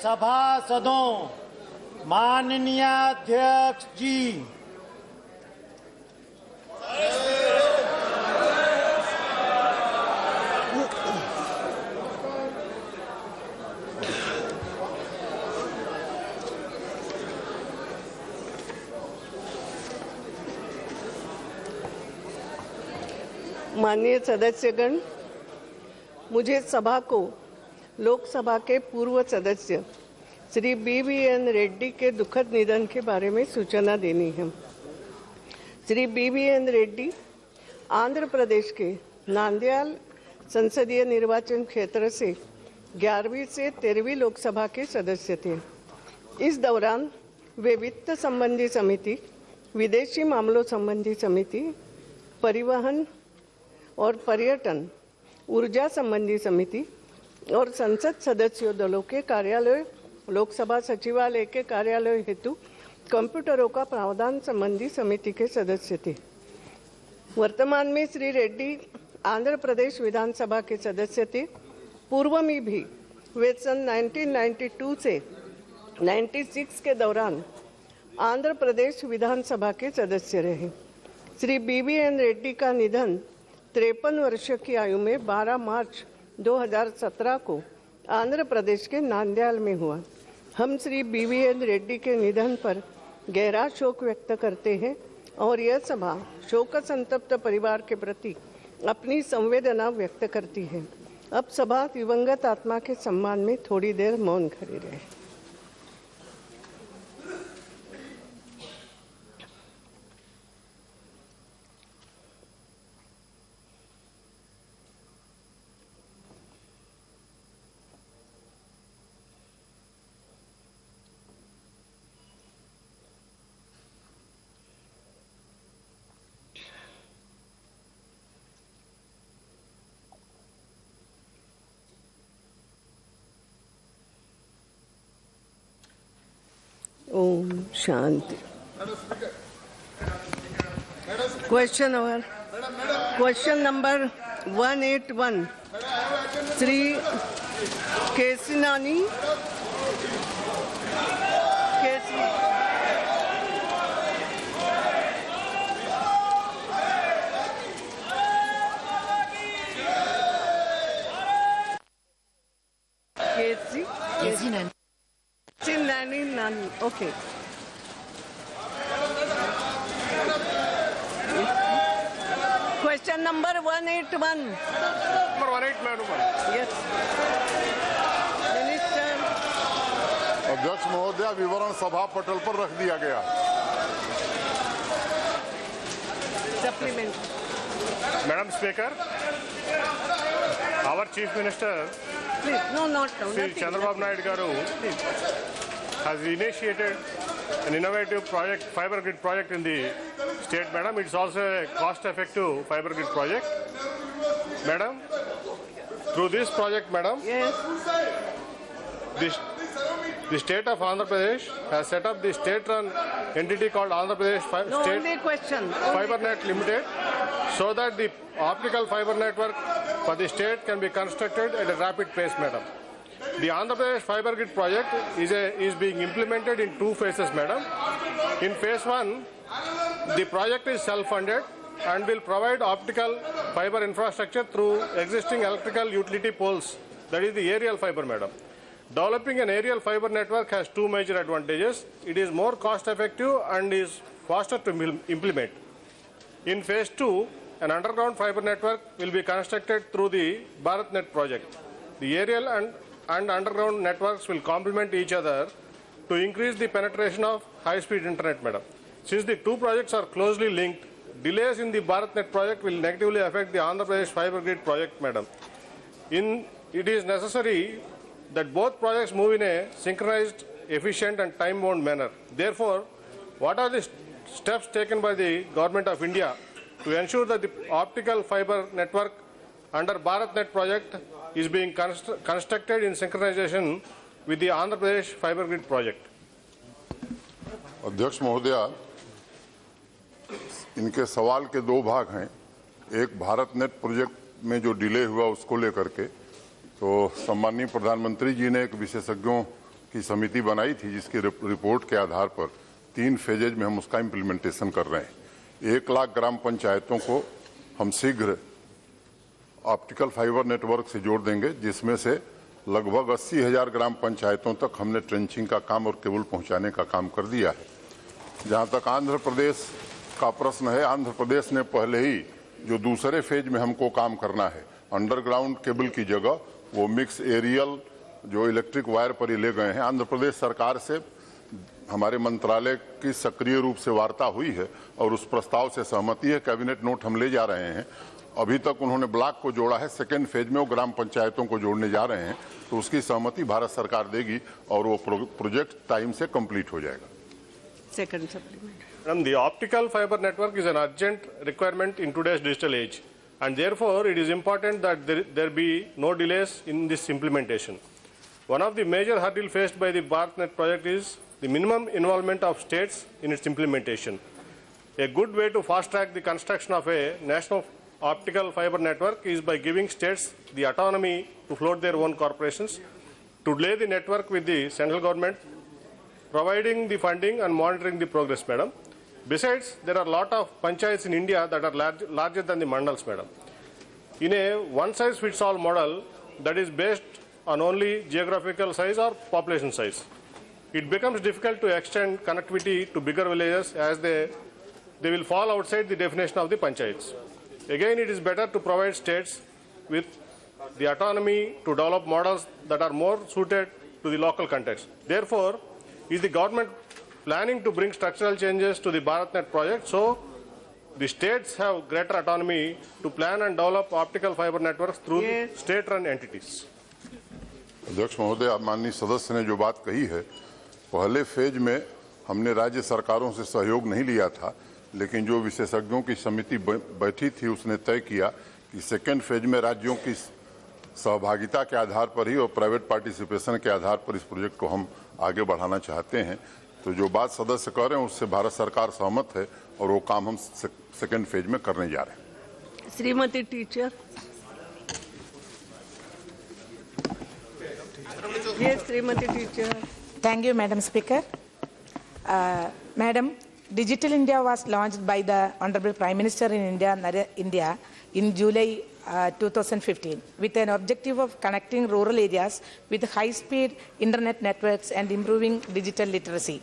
सभासदों, माननीय अध्यक्ष जी, माननीय सदस्यगण, मुझे सभा को लोकसभा के पूर्व सदस्य श्री BVN रेड्डी के दुखद निधन के बारे में सूचना देनी है। श्री BVN रेड्डी आंध्र प्रदेश के नांदयाल संसदीय निर्वाचन क्षेत्र से 11वीं से 13वीं लोकसभा के सदस्य थे। इस दौरान वे वित्त संबंधी समिति, विदेशी मामलों संबंधी समिति, परिवहन और पर्यटन, ऊर्जा संबंधी समिति और संसद सदस्यों दलों के कार्यालय, लोकसभा सचिवालय के कार्यालय हेतु कंप्यूटरों का प्रावधान संबंधी समिति के सदस्य थे। वर्तमान में श्री रेड्डी आंध्र प्रदेश विधानसभा के सदस्य थे। पूर्व में भी वे सन 1992 से 96 के दौरान आंध्र प्रदेश विधानसभा के सदस्य रहे। श्री BVN रेड्डी का निधन 53 वर्ष की आयु में 12 मार्च 2017 को आंध्र प्रदेश के नांदयाल में हुआ। हम श्री BVN रेड्डी के निधन पर गहरा शोक व्यक्त करते हैं और यह सभा शोक संतप्त परिवार के प्रति अपनी संवेदना व्यक्त करती है। अब सभा दिवंगत आत्मा के सम्मान में थोड़ी देर मौन खड़ी रहे। Om Shanti. Question number 181 Shri Kesineni Okay. Question number 181. Number 181, madam. Yes. Minister. अध्यक्ष महोदय, विवरण सभा पटल पर रख दिया गया। Supplement. Madam Speaker, our Chief Minister, please, no, not now. Sri Chandrababu Naidu Garu, has initiated an innovative project, fiber grid project in the state, madam. It's also a cost-effective fiber grid project, madam. Through this project, madam, Yes. the state of Andhra Pradesh has set up the state-run entity called Andhra Pradesh No, State only question. FiberNet Limited, so that the optical fiber network for the state can be constructed at a rapid pace, madam. The Andhra Pradesh Fiber Grid project is being implemented in 2 phases, madam. In phase 1, the project is self-funded and will provide optical fiber infrastructure through existing electrical utility poles, that is the aerial fiber, madam. Developing an aerial fiber network has 2 major advantages. It is more cost-effective and is faster to implement. In phase 2, an underground fiber network will be constructed through the BharatNet project. The aerial and underground networks will complement each other to increase the penetration of high-speed internet, madam. Since the 2 projects are closely linked, delays in the BharatNet project will negatively affect the Andhra Pradesh Fiber Grid project, madam. It is necessary that both projects move in a synchronized, efficient and time-bound manner. Therefore, what are the steps taken by the Government of India to ensure that the optical fiber network under BharatNet project is being constructed in synchronization with the Andhra Pradesh Fiber Grid project? अध्यक्ष महोदय, इनके सवाल के 2 भाग हैं। एक Bharat net project में जो डिले हुआ उसको लेकर के, तो सम्माननीय प्रधानमंत्री जी ने एक विशेषज्ञों की समिति बनाई थी, जिसकी रिपोर्ट के आधार पर 3 फेजेज में हम उसका इम्प्लीमेंटेशन कर रहे हैं। 1 लाख ग्राम पंचायतों को हम शीघ्र ऑप्टिकल फाइबर नेटवर्क से जोड़ देंगे, जिसमें से लगभग 80,000 ग्राम पंचायतों तक हमने ट्रेंचिंग का काम और केबल पहुंचाने का काम कर दिया है। जहां तक आंध्र प्रदेश का प्रश्न है, आंध्र प्रदेश ने पहले ही जो दूसरे फेज में हमको काम करना है, अंडरग्राउंड केबल की जगह वो मिक्स एरियल जो इलेक्ट्रिक वायर पर ही ले गए हैं। आंध्र प्रदेश सरकार से हमारे मंत्रालय की सक्रिय रूप से वार्ता हुई है और उस प्रस्ताव से सहमति है। कैबिनेट नोट हम ले जा रहे हैं। अभी तक उन्होंने ब्लॉक को जोड़ा है, सेकेंड फेज में वो ग्राम पंचायतों को जोड़ने जा रहे हैं, तो उसकी सहमति भारत सरकार देगी और वो प्रोजेक्ट टाइम से कंप्लीट हो जाएगा। Second supplement. Madam, the optical fiber network is an urgent requirement in today's digital age, and therefore it is important that there be no delays in this implementation. One of the major hurdles faced by the BharatNet project is the minimum involvement of states in its implementation. A good way to fast-track the construction of a national optical fiber network is by giving states the autonomy to float their own corporations, to lay the network with the central government, providing the funding and monitoring the progress, madam. Besides, there are a lot of panchayats in India that are larger than the mandals, madam. In a one-size-fits-all model that is based on only geographical size or population size, it becomes difficult to extend connectivity to bigger villages as they will fall outside the definition of the panchayats. Again, it is better to provide states with the autonomy to develop models that are more suited to the local context. Therefore, is the government planning to bring structural changes to the BharatNet project so the states have greater autonomy to plan and develop optical fiber networks through state-run entities? अध्यक्ष महोदय, माननीय सदस्य ने जो बात कही है, पहले फेज में हमने राज्य सरकारों से सहयोग नहीं लिया था, लेकिन जो विशेषज्ञों की समिति बैठी थी उसने तय किया कि सेकेंड फेज में राज्यों की सहभागिता के आधार पर ही और प्राइवेट पार्टिसिपेशन के आधार पर इस प्रोजेक्ट को हम आगे बढ़ाना चाहते हैं। तो जो बात सदस्य कह रहे हैं उससे भारत सरकार सहमत है और वो काम हम सेकेंड फेज में करने जा रहे हैं। श्रीमती टीचर। ये Shrimati teacher. Thank you, Madam Speaker. Madam, Digital India was launched by the Honorable Prime Minister in India in July 2015 with an objective of connecting rural areas with high-speed internet networks and improving digital literacy.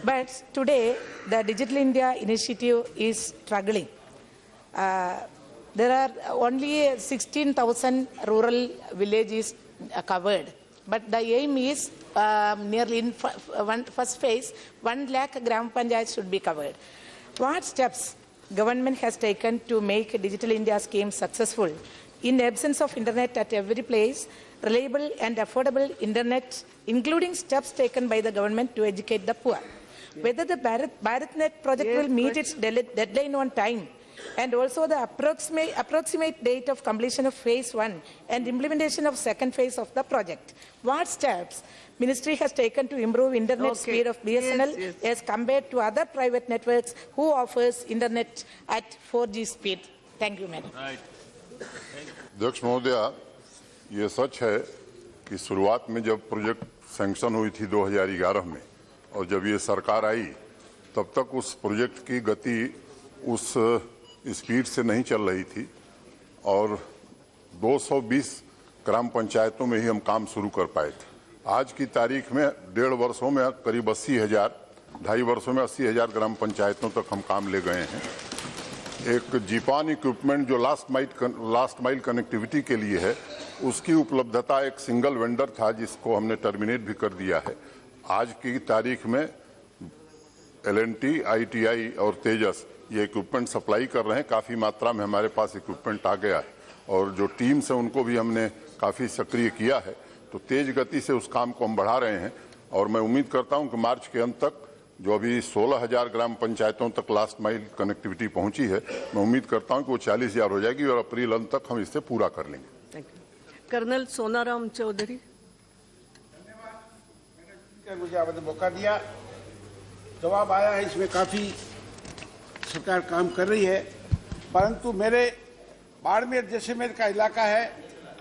But today, the Digital India initiative is struggling. There are only 16,000 rural villages covered. But the aim is nearly in first phase, 1 lakh gram panchayats should be covered. What steps government has taken to make Digital India scheme successful in absence of internet at every place, reliable and affordable internet, including steps taken by the government to educate the poor? Whether the BharatNet project will meet its deadline on time, and also the approximate date of completion of phase 1 and implementation of second phase of the project. What steps Ministry has taken to improve internet speed of BSNL as compared to other private networks who offers internet at 4G speed? Thank you, Madam. अध्यक्ष महोदया, ये सच है कि शुरुआत में जब project sanction हुई थी 2011 में और जब ये सरकार आई तब तक उस प्रोजेक्ट की गति उस स्पीड से नहीं चल रही थी और 220 ग्राम पंचायतों में ही हम काम शुरू कर पाए थे। आज की तारीख में 1.5 वर्षों में करीब 80,000, 2.5 वर्षों में 80,000 ग्राम पंचायतों तक हम काम ले गए हैं। एक जीपान इक्विपमेंट जो लास्ट माइल कनेक्टिविटी के लिए है, उसकी उपलब्धता एक सिंगल वेंडर था जिसको हमने टर्मिनेट भी कर दिया है। आज की तारीख में L&T, ITI और तेजस ये इक्विपमेंट सप्लाई कर रहे हैं। काफ़ी मात्रा में हमारे पास इक्विपमेंट आ गया है और जो टीम्स है उनको भी हमने काफ़ी सक्रिय किया है। तो तेज गति से उस काम को हम बढ़ा रहे हैं और मैं उम्मीद करता हूं कि मार्च के अंत तक जो अभी 16,000 ग्राम पंचायतों तक लास्ट माइल कनेक्टिविटी पहुंची है, मैं उम्मीद करता हूं कि वो 40,000 हो जाएगी और अप्रैल अंत तक हम इससे पूरा कर लेंगे। कर्नल सोनाराम चौधरी। मुझे आपने मौका दिया, जवाब आया है, इसमें काफ़ी सरकार काम कर रही है, परंतु मेरे बाड़मेर जैसलमेर का इलाका है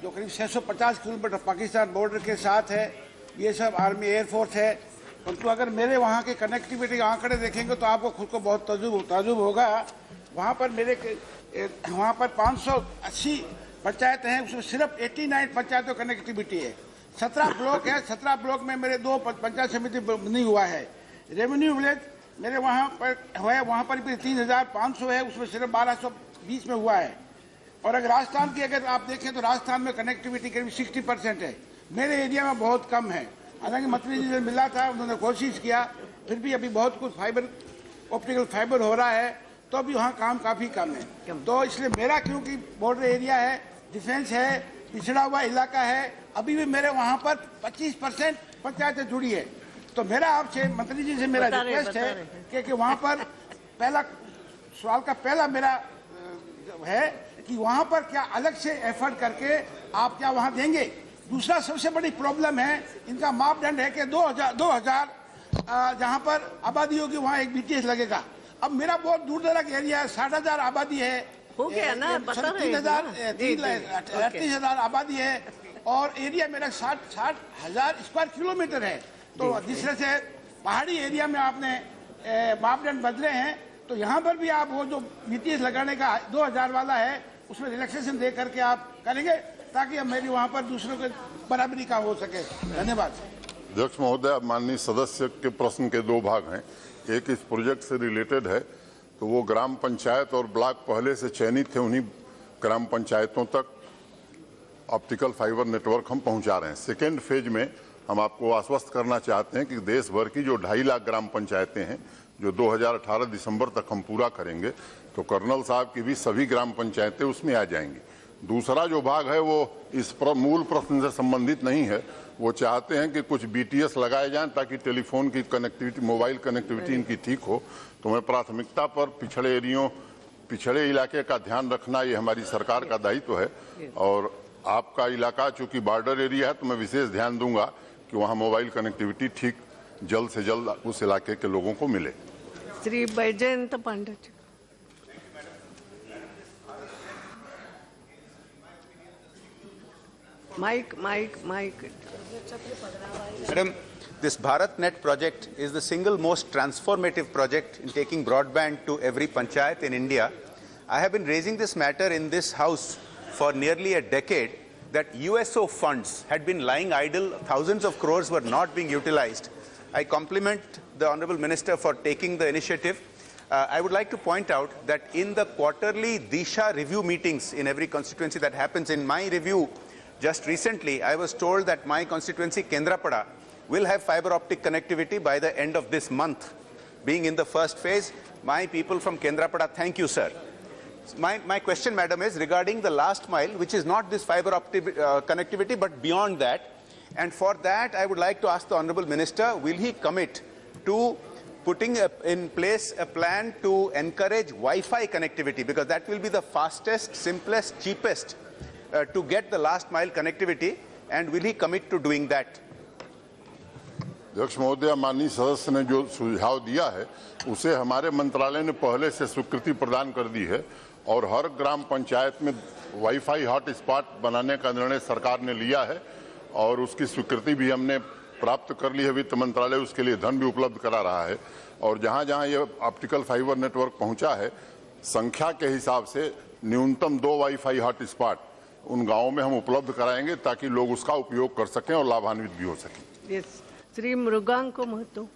जो करीब 650 किलोमीटर पाकिस्तान बॉर्डर के साथ है, BSF आर्मी एयरफोर्स है, परंतु अगर मेरे वहाँ के कनेक्टिविटी के आंकड़े देखेंगे तो आपको खुद को बहुत ताजुब होगा। वहाँ पर 580 पंचायतें हैं, उसमें सिर्फ 89 पंचायतों कनेक्टिविटी है। 17 ब्लॉक है, 17 ब्लॉक में मेरे 2 पंचायत समिति नहीं हुआ है। रेवेन्यू विलेज मेरे वहाँ पर भी 3500 है, उसमें सिर्फ 1220 में हुआ है। और अगर राजस्थान की अगर आप देखें तो राजस्थान में कनेक्टिविटी करीब 60% है, मेरे एरिया में बहुत कम है। हालांकि मंत्री जी से मिला था, उन्होंने कोशिश किया, फिर भी अभी बहुत कुछ ऑप्टिकल फाइबर हो रहा है, तो अभी वहाँ काम काफ़ी कम है। तो इसलिए मेरा, क्योंकि बॉर्डर एरिया है, डिफेंस है, पिछड़ा हुआ इलाका है, अभी भी मेरे वहाँ पर 25% पंचायतें जुड़ी है। तो मेरा आपसे, मंत्री जी से मेरा रिक्वेस्ट है कि वहाँ पर पहला सवाल का पहला मेरा है कि वहाँ पर क्या अलग से एफर्ट करके आप क्या वहाँ देंगे। दूसरा सबसे बड़ी प्रॉब्लम है, इनका मापदंड है कि 2000 जहाँ पर आबादी होगी वहाँ एक BTS लगेगा। अब मेरा बहुत दूर दराज एरिया है, 60,000 आबादी है, हो गया ना, बता रहे हैं 38,000 आबादी है, और एरिया मेरा 60,000 स्क्वायर किलोमीटर है। तो जिस तरह से पहाड़ी एरिया में आपने मापदंड बदले हैं, तो यहाँ पर भी आप वो जो BTS लगाने का 2000 वाला है, उसमें रिलैक्सेशन दे करके आप करेंगे, ताकि अब मेरी वहाँ पर दूसरों के बराबरी का हो सके। धन्यवाद। अध्यक्ष महोदय, माननीय सदस्य के प्रश्न के 2 भाग हैं। एक इस प्रोजेक्ट से रिलेटेड है, तो वो ग्राम पंचायत और ब्लॉक पहले से चयनित थे, उन्हीं ग्राम पंचायतों तक ऑप्टिकल फाइबर नेटवर्क हम पहुंचा रहे हैं। सेकेंड फेज में हम आपको आश्वस्त करना चाहते हैं कि देश भर की जो 2.5 लाख ग्राम पंचायतें हैं, जो 2018 दिसंबर तक हम पूरा करेंगे, तो कर्नल साहब की भी सभी ग्राम पंचायतें उसमें आ जाएंगी। दूसरा जो भाग है वो इस मूल प्रश्न से संबंधित नहीं है। वो चाहते हैं कि कुछ BTS लगाए जाएं ताकि टेलीफोन की कनेक्टिविटी, मोबाइल कनेक्टिविटी इनकी ठीक हो। तो मैं प्राथमिकता पर पिछड़े इलाके का ध्यान रखना, ये हमारी सरकार का दायित्व है। और आपका इलाका चूंकि बॉर्डर एरिया है, तो मैं विशेष ध्यान दूंगा कि वहाँ मोबाइल कनेक्टिविटी ठीक जल्द से जल्द उस इलाके के लोगों को मिले। Shri Baijayant Pandey ji. Mic. Madam, this BharatNet project is the single most transformative project in taking broadband to every panchayat in India. I have been raising this matter in this house for nearly a decade, that USO funds had been lying idle, thousands of crores were not being utilized. I compliment the Honorable Minister for taking the initiative. I would like to point out that in the quarterly Disha review meetings in every constituency that happens, in my review just recently, I was told that my constituency, Kendrapada, will have fiber optic connectivity by the end of this month, being in the first phase. My people from Kendrapada, thank you, sir. My question, madam, is regarding the last mile, which is not this fiber optic connectivity, but beyond that. And for that, I would like to ask the Honorable Minister, will he commit to putting in place a plan to encourage Wi-Fi connectivity, because that will be the fastest, simplest, cheapest to get the last mile connectivity, and will he commit to doing that? अध्यक्ष महोदय, माननीय सदस्य ने जो सुझाव दिया है उसे हमारे मंत्रालय ने पहले से स्वीकृति प्रदान कर दी है, और हर ग्राम पंचायत में वाईफाई हॉटस्पॉट बनाने का निर्णय सरकार ने लिया है, और उसकी स्वीकृति भी हमने प्राप्त कर ली है। वित्त मंत्रालय उसके लिए धन भी उपलब्ध करा रहा है, और जहां जहां ये ऑप्टिकल फाइबर नेटवर्क पहुंचा है, संख्या के हिसाब से न्यूनतम 2 वाईफाई हॉटस्पॉट उन गांवों में हम उपलब्ध कराएंगे, ताकि लोग उसका उपयोग कर सकें और लाभान्वित भी हो सकें। Yes, Shri Mrigank Mahato.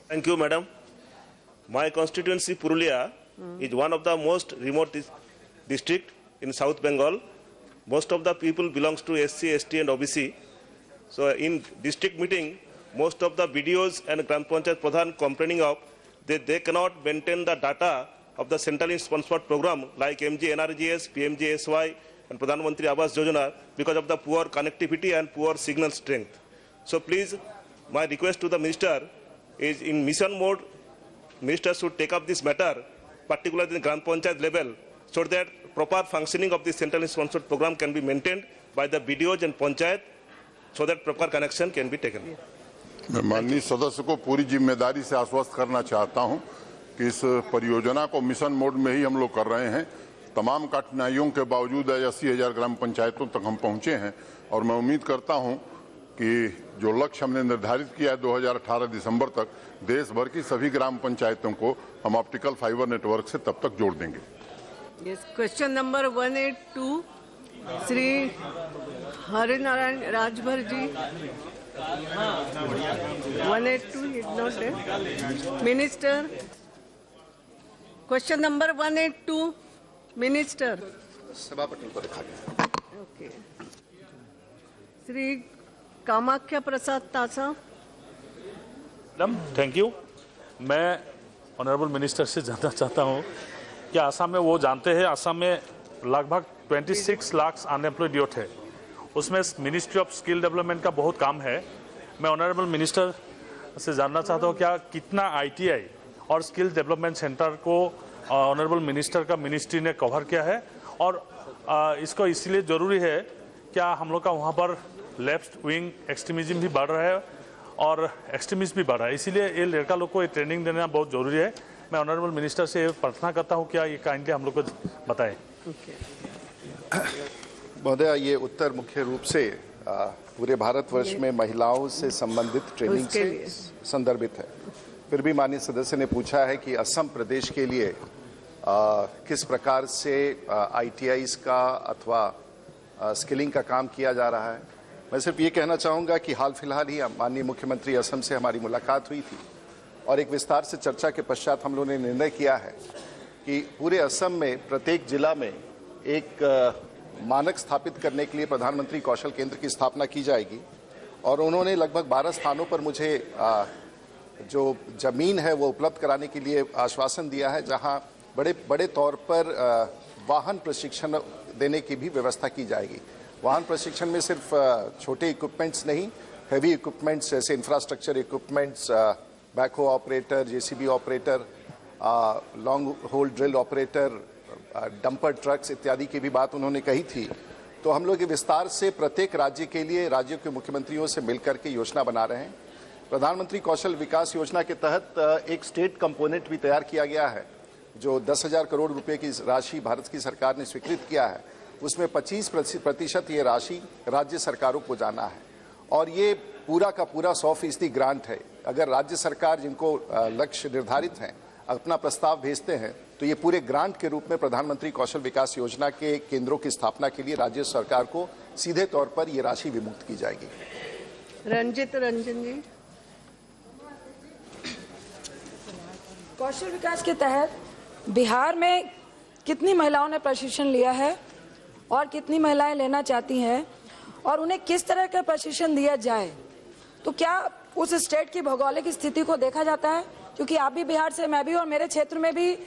Thank you, madam. My constituency, Purulia, is one of the most remote district in South Bengal. Most of the people belongs to SC, ST and OBC. So in district meeting, most of the BDOs and Gram Panchayat Pradhan complaining of that they cannot maintain the data of the centrally sponsored program like MGNRGS, PMGSY and Pradhan Mantri Awas Yojana because of the poor connectivity and poor signal strength. So please, my request to the minister is in mission mode, minister should take up this matter, particularly in Gram Panchayat level, so that proper functioning of this centrally sponsored program can be maintained by the BDOs and Panchayat, so that proper connection can be taken. मैं माननीय सदस्य को पूरी जिम्मेदारी से आश्वस्त करना चाहता हूं कि इस परियोजना को मिशन मोड में ही हम लोग कर रहे हैं। तमाम कठिनाइयों के बावजूद 80,000 ग्राम पंचायतों तक हम पहुंचे हैं, और मैं उम्मीद करता हूं कि जो लक्ष्य हमने निर्धारित किया है 2018 दिसंबर तक, देश भर की सभी ग्राम पंचायतों को हम ऑप्टिकल फाइबर नेटवर्क से तब तक जोड़ देंगे। Yes, question number 182 Shri Harinarayan Rajbhar ji. 182 is not there. Minister, question number 182 minister. सभापति को रखा गया। Okay, Shri Kamakhya Prasad Tasa. Madam thank you. मैं ऑनरेबल मिनिस्टर से जानना चाहता हूं कि आसाम में वो जानते हैं आसाम में लगभग 26 लाख अनएम्प्लॉयड यूथ है, उसमें मिनिस्ट्री ऑफ स्किल डेवलपमेंट का बहुत काम है। मैं ऑनरेबल मिनिस्टर से जानना चाहता हूं क्या कितना ITI और स्किल डेवलपमेंट सेंटर को ऑनरेबल मिनिस्टर का मिनिस्ट्री ने कवर किया है, और इसको इसलिए ज़रूरी है क्या हम लोग का वहाँ पर लेफ्ट विंग एक्सट्रीमिज्म भी बढ़ रहा है और एक्सट्रीमिस्ट भी बढ़ रहा है, इसीलिए ये लड़का लोग को ये ट्रेनिंग देना बहुत ज़रूरी है। मैं ऑनरेबल मिनिस्टर से प्रार्थना करता हूँ क्या ये काइंडली हम लोग को बताएं। महोदय, ये उत्तर मुख्य रूप से पूरे भारतवर्ष में महिलाओं से संबंधित ट्रेनिंग से संदर्भित है। फिर भी माननीय सदस्य ने पूछा है कि असम प्रदेश के लिए किस प्रकार से ITIs का अथवा स्किलिंग का काम किया जा रहा है। मैं सिर्फ ये कहना चाहूँगा कि हाल फिलहाल ही माननीय मुख्यमंत्री असम से हमारी मुलाकात हुई थी और एक विस्तार से चर्चा के पश्चात हम लोगों ने निर्णय किया है कि पूरे असम में प्रत्येक जिला में एक मानक स्थापित करने के लिए प्रधानमंत्री कौशल केंद्र की स्थापना की जाएगी। और उन्होंने लगभग 12 स्थानों पर मुझे जो जमीन है वो उपलब्ध कराने के लिए आश्वासन दिया है, जहां बड़े तौर पर वाहन प्रशिक्षण देने की भी व्यवस्था की जाएगी। वाहन प्रशिक्षण में सिर्फ छोटे इक्विपमेंट्स नहीं, हैवी इक्विपमेंट्स जैसे infrastructure equipments, backhoe operator, JCB operator, long hole drill operator, dumper trucks इत्यादि की भी बात उन्होंने कही थी। तो हम लोग विस्तार से प्रत्येक राज्य के लिए राज्यों के मुख्यमंत्रियों से मिलकर के योजना बना रहे हैं। प्रधानमंत्री कौशल विकास योजना के तहत एक स्टेट कंपोनेंट भी तैयार किया गया है, जो 10,000 करोड़ रुपए की राशि भारत की सरकार ने स्वीकृत किया है। उसमें 25% ये राशि राज्य सरकारों को जाना है और ये पूरा का पूरा 100% ग्रांट है। अगर राज्य सरकार जिनको लक्ष्य निर्धारित हैं अपना प्रस्ताव भेजते हैं तो ये पूरे ग्रांट के रूप में प्रधानमंत्री कौशल विकास योजना के केंद्रों की स्थापना के लिए राज्य सरकार को सीधे तौर पर ये राशि विमुक्त की जाएगी। रंजित रंजन जी। कौशल विकास के तहत बिहार में कितनी महिलाओं ने प्रशिक्षण लिया है और कितनी महिलाएं लेना चाहती हैं और उन्हें किस तरह का प्रशिक्षण दिया जाए, तो क्या उस स्टेट की भौगोलिक स्थिति को देखा जाता है? क्योंकि आप भी बिहार से, मैं भी, और मेरे क्षेत्र में भी,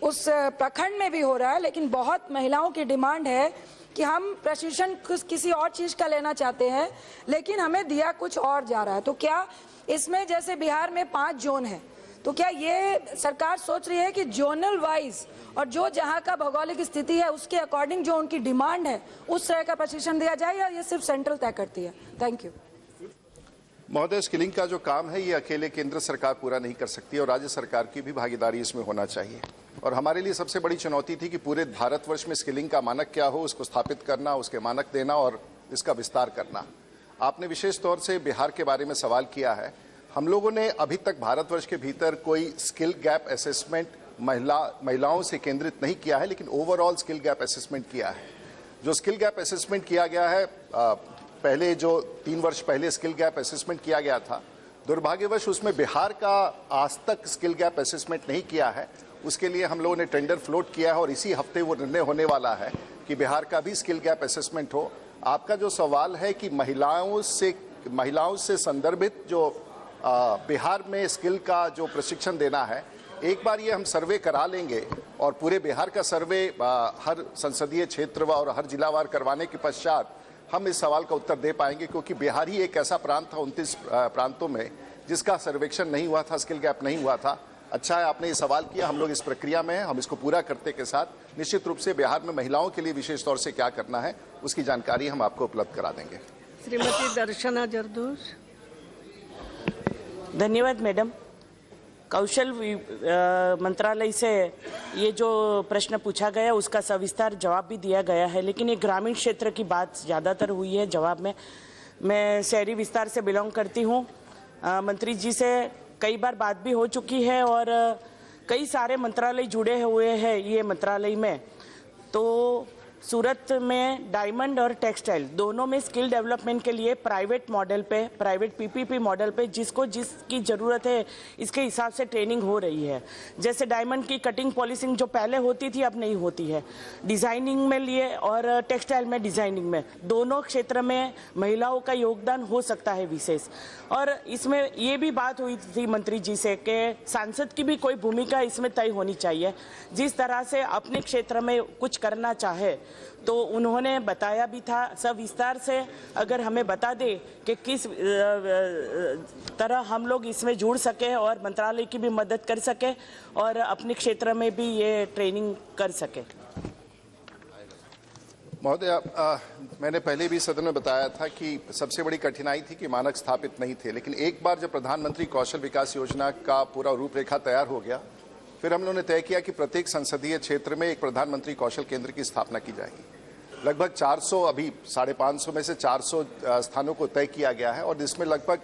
उस प्रखंड में भी हो रहा है, लेकिन बहुत महिलाओं की डिमांड है कि हम प्रशिक्षण किसी और चीज का लेना चाहते हैं लेकिन हमें दिया कुछ और जा रहा है। तो क्या इसमें, जैसे बिहार में 5 जोन है, तो क्या ये सरकार सोच रही है कि जोनल वाइज और जो जहां का भौगोलिक स्थिति है उसके अकॉर्डिंग जो उनकी डिमांड है उस तरह का प्रशिक्षण दिया जाए, या ये सिर्फ सेंट्रल तय करती है? Thank you. महोदय, स्किलिंग का जो काम है ये अकेले केंद्र सरकार पूरा नहीं कर सकती और राज्य सरकार की भी भागीदारी इसमें होना चाहिए। और हमारे लिए सबसे बड़ी चुनौती थी कि पूरे भारतवर्ष में स्किलिंग का मानक क्या हो, उसको स्थापित करना, उसके मानक देना और इसका विस्तार करना। आपने विशेष तौर से बिहार के बारे में सवाल किया है। हम लोगों ने अभी तक भारतवर्ष के भीतर कोई स्किल गैप असेसमेंट महिलाओं से केंद्रित नहीं किया है, लेकिन ओवरऑल स्किल गैप असेसमेंट किया है। जो स्किल गैप असेसमेंट किया गया है, पहले जो 3 वर्ष पहले स्किल गैप असेसमेंट किया गया था, दुर्भाग्यवश उसमें बिहार का आज तक स्किल गैप असेसमेंट नहीं किया है। उसके लिए हम लोगों ने टेंडर फ्लोट किया है और इसी हफ्ते वो निर्णय होने वाला है कि बिहार का भी स्किल गैप असेसमेंट हो। आपका जो सवाल है कि महिलाओं से संदर्भित जो बिहार में स्किल का जो प्रशिक्षण देना है, एक बार ये हम सर्वे करा लेंगे और पूरे बिहार का सर्वे हर संसदीय क्षेत्र और हर जिलावार करवाने के पश्चात हम इस सवाल का उत्तर दे पाएंगे, क्योंकि बिहार ही एक ऐसा प्रांत था 29 प्रांतों में जिसका सर्वेक्षण नहीं हुआ था, स्किल गैप नहीं हुआ था। अच्छा है आपने ये सवाल किया, हम लोग इस प्रक्रिया में हैं, हम इसको पूरा करते के साथ निश्चित रूप से बिहार में महिलाओं के लिए विशेष तौर से क्या करना है उसकी जानकारी हम आपको उपलब्ध करा देंगे। श्रीमती दर्शना जरदोश। धन्यवाद मैडम। कौशल मंत्रालय से ये जो प्रश्न पूछा गया उसका सविस्तार जवाब भी दिया गया है, लेकिन ये ग्रामीण क्षेत्र की बात ज़्यादातर हुई है जवाब में। मैं शहरी विस्तार से बिलोंग करती हूँ। मंत्री जी से कई बार बात भी हो चुकी है और कई सारे मंत्रालय जुड़े हुए हैं ये मंत्रालय में। तो सूरत में डायमंड और टेक्सटाइल दोनों में स्किल डेवलपमेंट के लिए प्राइवेट मॉडल पे, प्राइवेट पीपीपी मॉडल पे जिसको जिसकी ज़रूरत है इसके हिसाब से ट्रेनिंग हो रही है। जैसे डायमंड की कटिंग पॉलिशिंग जो पहले होती थी अब नहीं होती है। डिज़ाइनिंग में लिए और टेक्सटाइल में डिज़ाइनिंग में दोनों क्षेत्र में महिलाओं का योगदान हो सकता है विशेष। और इसमें ये भी बात हुई थी मंत्री जी से कि सांसद की भी कोई भूमिका इसमें तय होनी चाहिए। जिस तरह से अपने क्षेत्र में कुछ करना चाहे तो उन्होंने बताया भी था सविस्तार से। अगर हमें बता दे कि किस तरह हम लोग इसमें जुड़ सके और मंत्रालय की भी मदद कर सके और अपने क्षेत्र में भी ये ट्रेनिंग कर सके। महोदय, मैंने पहले भी सदन में बताया था कि सबसे बड़ी कठिनाई थी कि मानक स्थापित नहीं थे, लेकिन एक बार जब प्रधानमंत्री कौशल विकास योजना का पूरा रूपरेखा तैयार हो गया फिर हम लोगों ने तय किया कि प्रत्येक संसदीय क्षेत्र में एक प्रधानमंत्री कौशल केंद्र की स्थापना की जाएगी। लगभग 400, अभी 550 में से 400 स्थानों को तय किया गया है और इसमें लगभग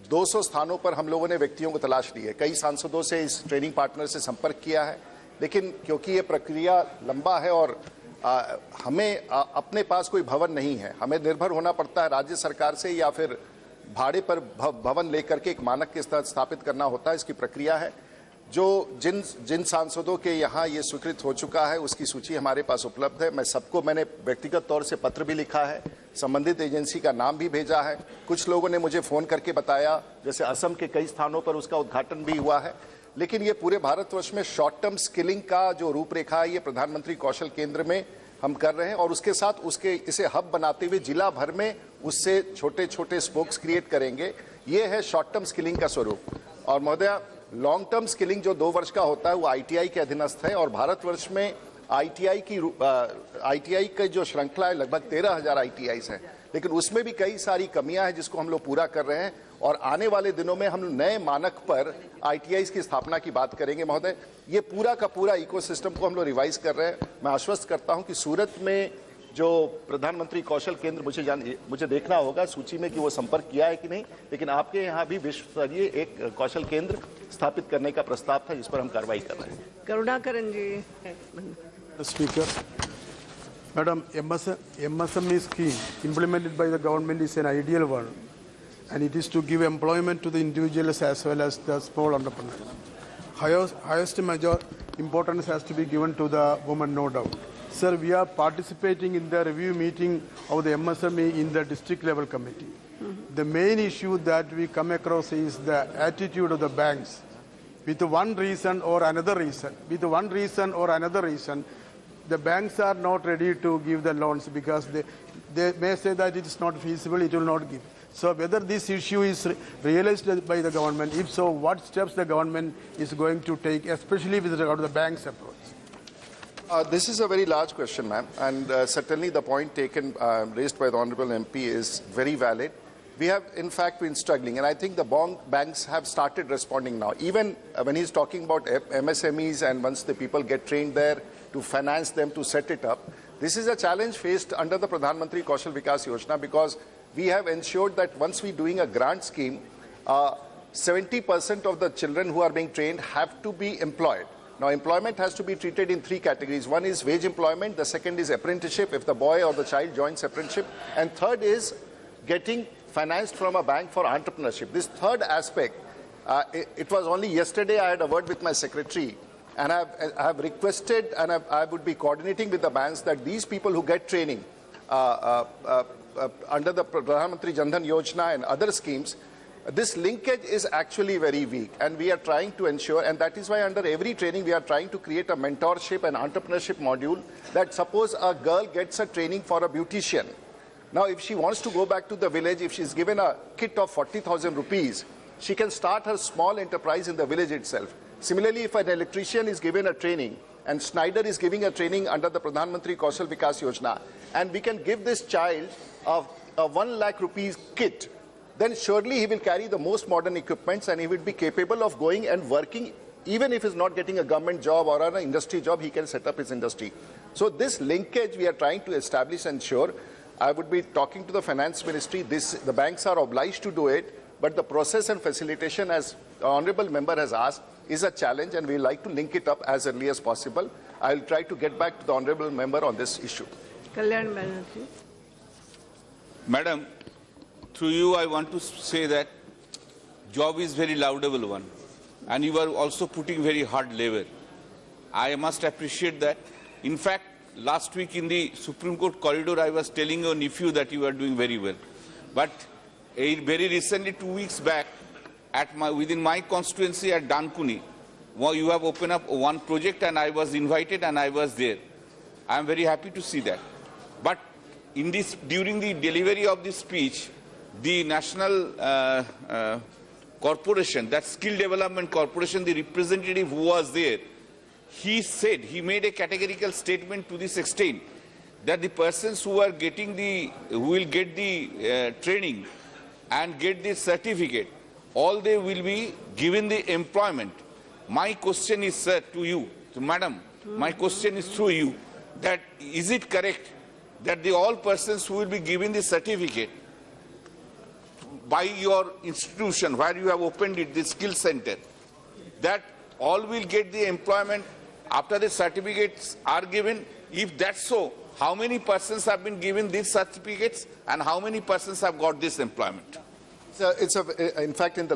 200 स्थानों पर हम लोगों ने व्यक्तियों को तलाश ली है। कई सांसदों से इस ट्रेनिंग पार्टनर से संपर्क किया है, लेकिन क्योंकि ये प्रक्रिया लंबा है और हमें अपने पास कोई भवन नहीं है, हमें निर्भर होना पड़ता है राज्य सरकार से या फिर भाड़े पर भवन लेकर के एक मानक के तहत स्थापित करना होता है। इसकी प्रक्रिया है जो जिन सांसदों के यहाँ ये स्वीकृत हो चुका है उसकी सूची हमारे पास उपलब्ध है। मैंने व्यक्तिगत तौर से पत्र भी लिखा है, संबंधित एजेंसी का नाम भी भेजा है। कुछ लोगों ने मुझे फ़ोन करके बताया, जैसे असम के कई स्थानों पर उसका उद्घाटन भी हुआ है। लेकिन ये पूरे भारतवर्ष में शॉर्ट टर्म स्किलिंग का जो रूपरेखा है ये प्रधानमंत्री कौशल केंद्र में हम कर रहे हैं और उसके साथ इसे हब बनाते हुए जिला भर में उससे छोटे छोटे स्पोक्स क्रिएट करेंगे। ये है शॉर्ट टर्म स्किलिंग का स्वरूप। और महोदय, लॉन्ग टर्म स्किलिंग जो 2 वर्ष का होता है वो आईटीआई के अधीनस्थ है और भारतवर्ष में आईटीआई की जो श्रृंखला है लगभग 13,000 आईटीआईस हैं, लेकिन उसमें भी कई सारी कमियां हैं जिसको हम लोग पूरा कर रहे हैं और आने वाले दिनों में हम नए मानक पर आईटीआईस की स्थापना की बात करेंगे। महोदय, ये पूरा का पूरा इकोसिस्टम को हम लोग रिवाइज कर रहे हैं। मैं आश्वस्त करता हूं कि सूरत में जो प्रधानमंत्री कौशल केंद्र मुझे देखना होगा सूची में कि वो संपर्क किया है कि नहीं, लेकिन आपके यहाँ भी विश्व स्तरीय एक कौशल केंद्र स्थापित करने का प्रस्ताव था जिस पर हम कार्रवाई कर रहे हैं। करुणाकरन जी। Speaker, Madam, MSME scheme implemented by the government is an ideal one, and it is to give employment to the individuals as well as the small entrepreneurs. Highest major importance has to be given to the women, no doubt. Sir, we are participating in the review meeting of the MSME in the district level committee. The main issue that we come across is the attitude of the banks. With one reason or another reason, the banks are not ready to give the loans because they may say that it is not feasible, it will not give. So whether this issue is realized by the government, if so, what steps the government is going to take, especially with regard to the bank's approach? This is a very large question, ma'am, and certainly the point taken, raised by the Honourable MP is very valid. We have, in fact, been struggling, and I think the banks have started responding now. Even when he's talking about MSMEs and once the people get trained there, to finance them, to set it up, this is a challenge faced under the Pradhan Mantri Kaushal Vikas Yojana because we have ensured that once we're doing a grant scheme, 70% of the children who are being trained have to be employed. Now, employment has to be treated in 3 categories. One is wage employment, the second is apprenticeship, if the boy or the child joins apprenticeship, and third is getting financed from a bank for entrepreneurship. This third aspect, it was only yesterday I had a word with my secretary, and I have requested, and I would be coordinating with the banks that these people who get training under the Pradhan Mantri Jan Dhan Yojana and other schemes, this linkage is actually very weak, and we are trying to ensure, and that is why under every training we are trying to create a mentorship and entrepreneurship module that suppose a girl gets a training for a beautician. Now, if she wants to go back to the village, if she's given a kit of 40,000 rupees, she can start her small enterprise in the village itself. Similarly, if an electrician is given a training, and Schneider is giving a training under the Pradhan Mantri Kaushal Vikas Yojana, and we can give this child a 1 lakh rupees kit, then surely he will carry the most modern equipments and he will be capable of going and working. Even if he's not getting a government job or an industry job, he can set up his industry. So this linkage we are trying to establish and ensure. I would be talking to the finance ministry. The banks are obliged to do it, but the process and facilitation, as the honourable member has asked, is a challenge, and we like to link it up as early as possible. I'll try to get back to the honourable member on this issue. Kalyan Banerjee. Madam, through you I want to say that job is very laudable one, and you are also putting very hard labor. I must appreciate that. In fact, last week in the Supreme Court corridor, I was telling your nephew that you are doing very well. But very recently, 2 weeks back, within my constituency at Dankuni, you have opened up one project, and I was invited and I was there. I am very happy to see that. But during the delivery of this speech, the National Corporation, that Skill Development Corporation, the representative who was there, he made a categorical statement to this extent that the persons who will get the training and get the certificate, all they will be given the employment. My question is, sir, to you, to Madam, my question is through you, that is it correct that all persons who will be given the certificate by your institution where you have opened it, the skill center, that all will get the employment after the certificates are given? If that's so, how many persons have been given these certificates and how many persons have got this employment? In fact, in the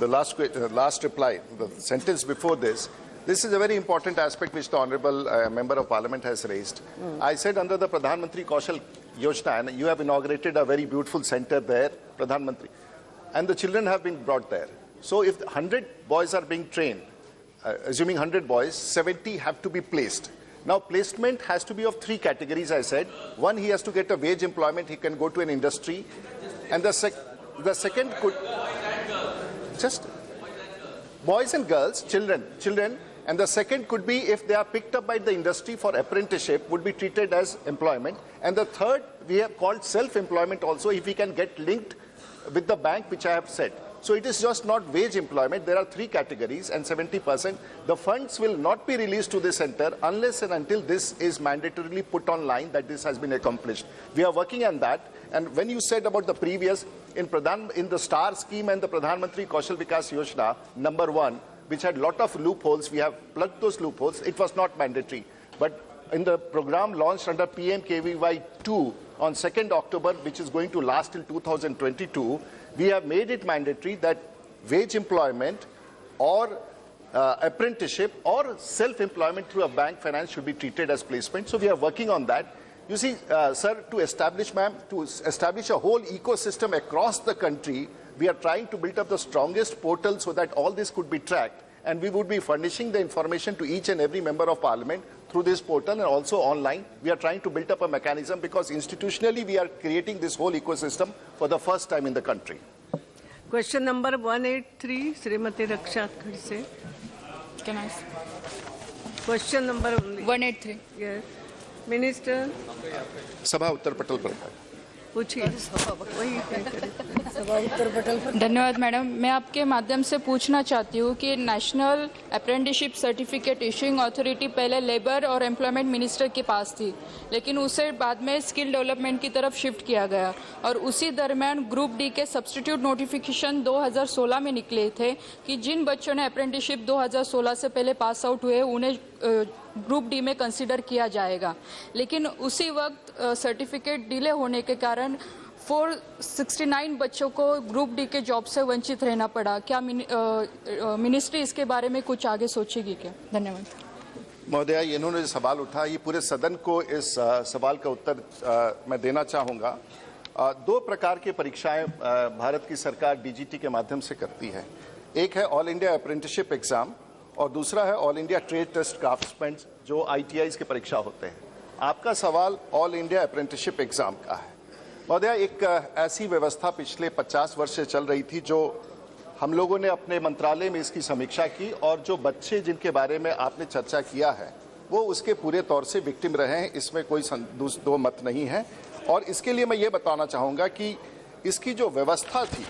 last reply, the sentence before this is a very important aspect which the honourable member of parliament has raised. I said under the Pradhan Mantri Kaushal Yojana, and you have inaugurated a very beautiful centre there, Pradhan Mantri, and the children have been brought there. So if 100 boys are being trained, assuming 100 boys, 70 have to be placed. Now, placement has to be of 3 categories, I said. One, he has to get a wage employment, he can go to an industry. And the second could, just boys and girls, children, and the second could be if they are picked up by the industry for apprenticeship, would be treated as employment. And the third, we have called self-employment also, if we can get linked with the bank, which I have said. So it is just not wage employment. There are 3 categories and 70%. The funds will not be released to the center unless and until this is mandatorily put online, that this has been accomplished. We are working on that. And when you said about the previous, in the STAR scheme and the Pradhan Mantri Kaushal Vikas Yojana, number 1, which had a lot of loopholes, we have plugged those loopholes. It was not mandatory. But in the program launched under PMKVY 2 on 2nd October, which is going to last till 2022, we have made it mandatory that wage employment or apprenticeship or self-employment through a bank finance should be treated as placement. So we are working on that. You see, sir, to establish a whole ecosystem across the country, we are trying to build up the strongest portal so that all this could be tracked. And we would be furnishing the information to each and every member of parliament through this portal and also online. We are trying to build up a mechanism because institutionally we are creating this whole ecosystem for the first time in the country. Question number 183, Srimati Raksha Khadse. Can I? Question number 183. Yes. Minister, सभा उत्तर पटल पर पूछिए। वही धन्यवाद madam. मैं आपके माध्यम से पूछना चाहती हूँ कि national apprenticeship certificate issuing authority पहले लेबर और एम्प्लॉयमेंट मिनिस्टर के पास थी, लेकिन उसे बाद में स्किल डेवलपमेंट की तरफ शिफ्ट किया गया और उसी दरमियान ग्रुप डी के सब्स्टिट्यूट नोटिफिकेशन 2016 में निकले थे कि जिन बच्चों ने अप्रेंटिसशिप 2016 से पहले पास आउट हुए उन्हें ग्रुप डी में कंसीडर किया जाएगा, लेकिन उसी वक्त सर्टिफिकेट डिले होने के कारण 469 बच्चों को ग्रुप डी के जॉब से वंचित रहना पड़ा। क्या मिनिस्ट्री इसके बारे में कुछ आगे सोचेगी क्या? धन्यवाद। महोदय, इन्होंने जो सवाल उठा, ये पूरे सदन को इस सवाल का उत्तर मैं देना चाहूँगा। 2 प्रकार की परीक्षाएं भारत की सरकार डीजीटी के माध्यम से करती है। एक है ऑल इंडिया अप्रेंटिसशिप एग्जाम और दूसरा है all India trade test craftsman, जो ITIs की परीक्षा होते हैं। आपका सवाल ऑल इंडिया अप्रेंटिसशिप एग्जाम का है। महोदय, एक ऐसी व्यवस्था पिछले 50 वर्ष से चल रही थी जो हम लोगों ने अपने मंत्रालय में इसकी समीक्षा की और जो बच्चे जिनके बारे में आपने चर्चा किया है वो उसके पूरे तौर से विक्टिम रहे हैं, इसमें कोई दो मत नहीं है। और इसके लिए मैं ये बताना चाहूँगा कि इसकी जो व्यवस्था थी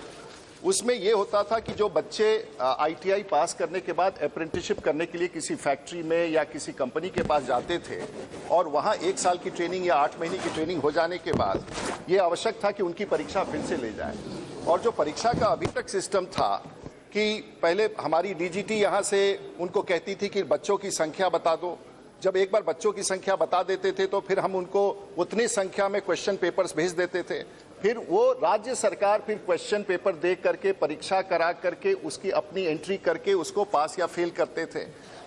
उसमें ये होता था कि जो बच्चे ITI पास करने के बाद अप्रेंटिसशिप करने के लिए किसी फैक्ट्री में या किसी कंपनी के पास जाते थे और वहाँ 1 साल की ट्रेनिंग या 8 महीने की ट्रेनिंग हो जाने के बाद ये आवश्यक था कि उनकी परीक्षा फिर से ले जाए। और जो परीक्षा का अभी तक सिस्टम था कि पहले हमारी DGT यहाँ से उनको कहती थी कि बच्चों की संख्या बता दो। जब एक बार बच्चों की संख्या बता देते थे तो फिर हम उनको उतनी संख्या में क्वेश्चन पेपर्स भेज देते थे। फिर वो राज्य सरकार फिर क्वेश्चन पेपर दे करके परीक्षा करा करके उसकी अपनी एंट्री करके उसको पास या फेल करते थे।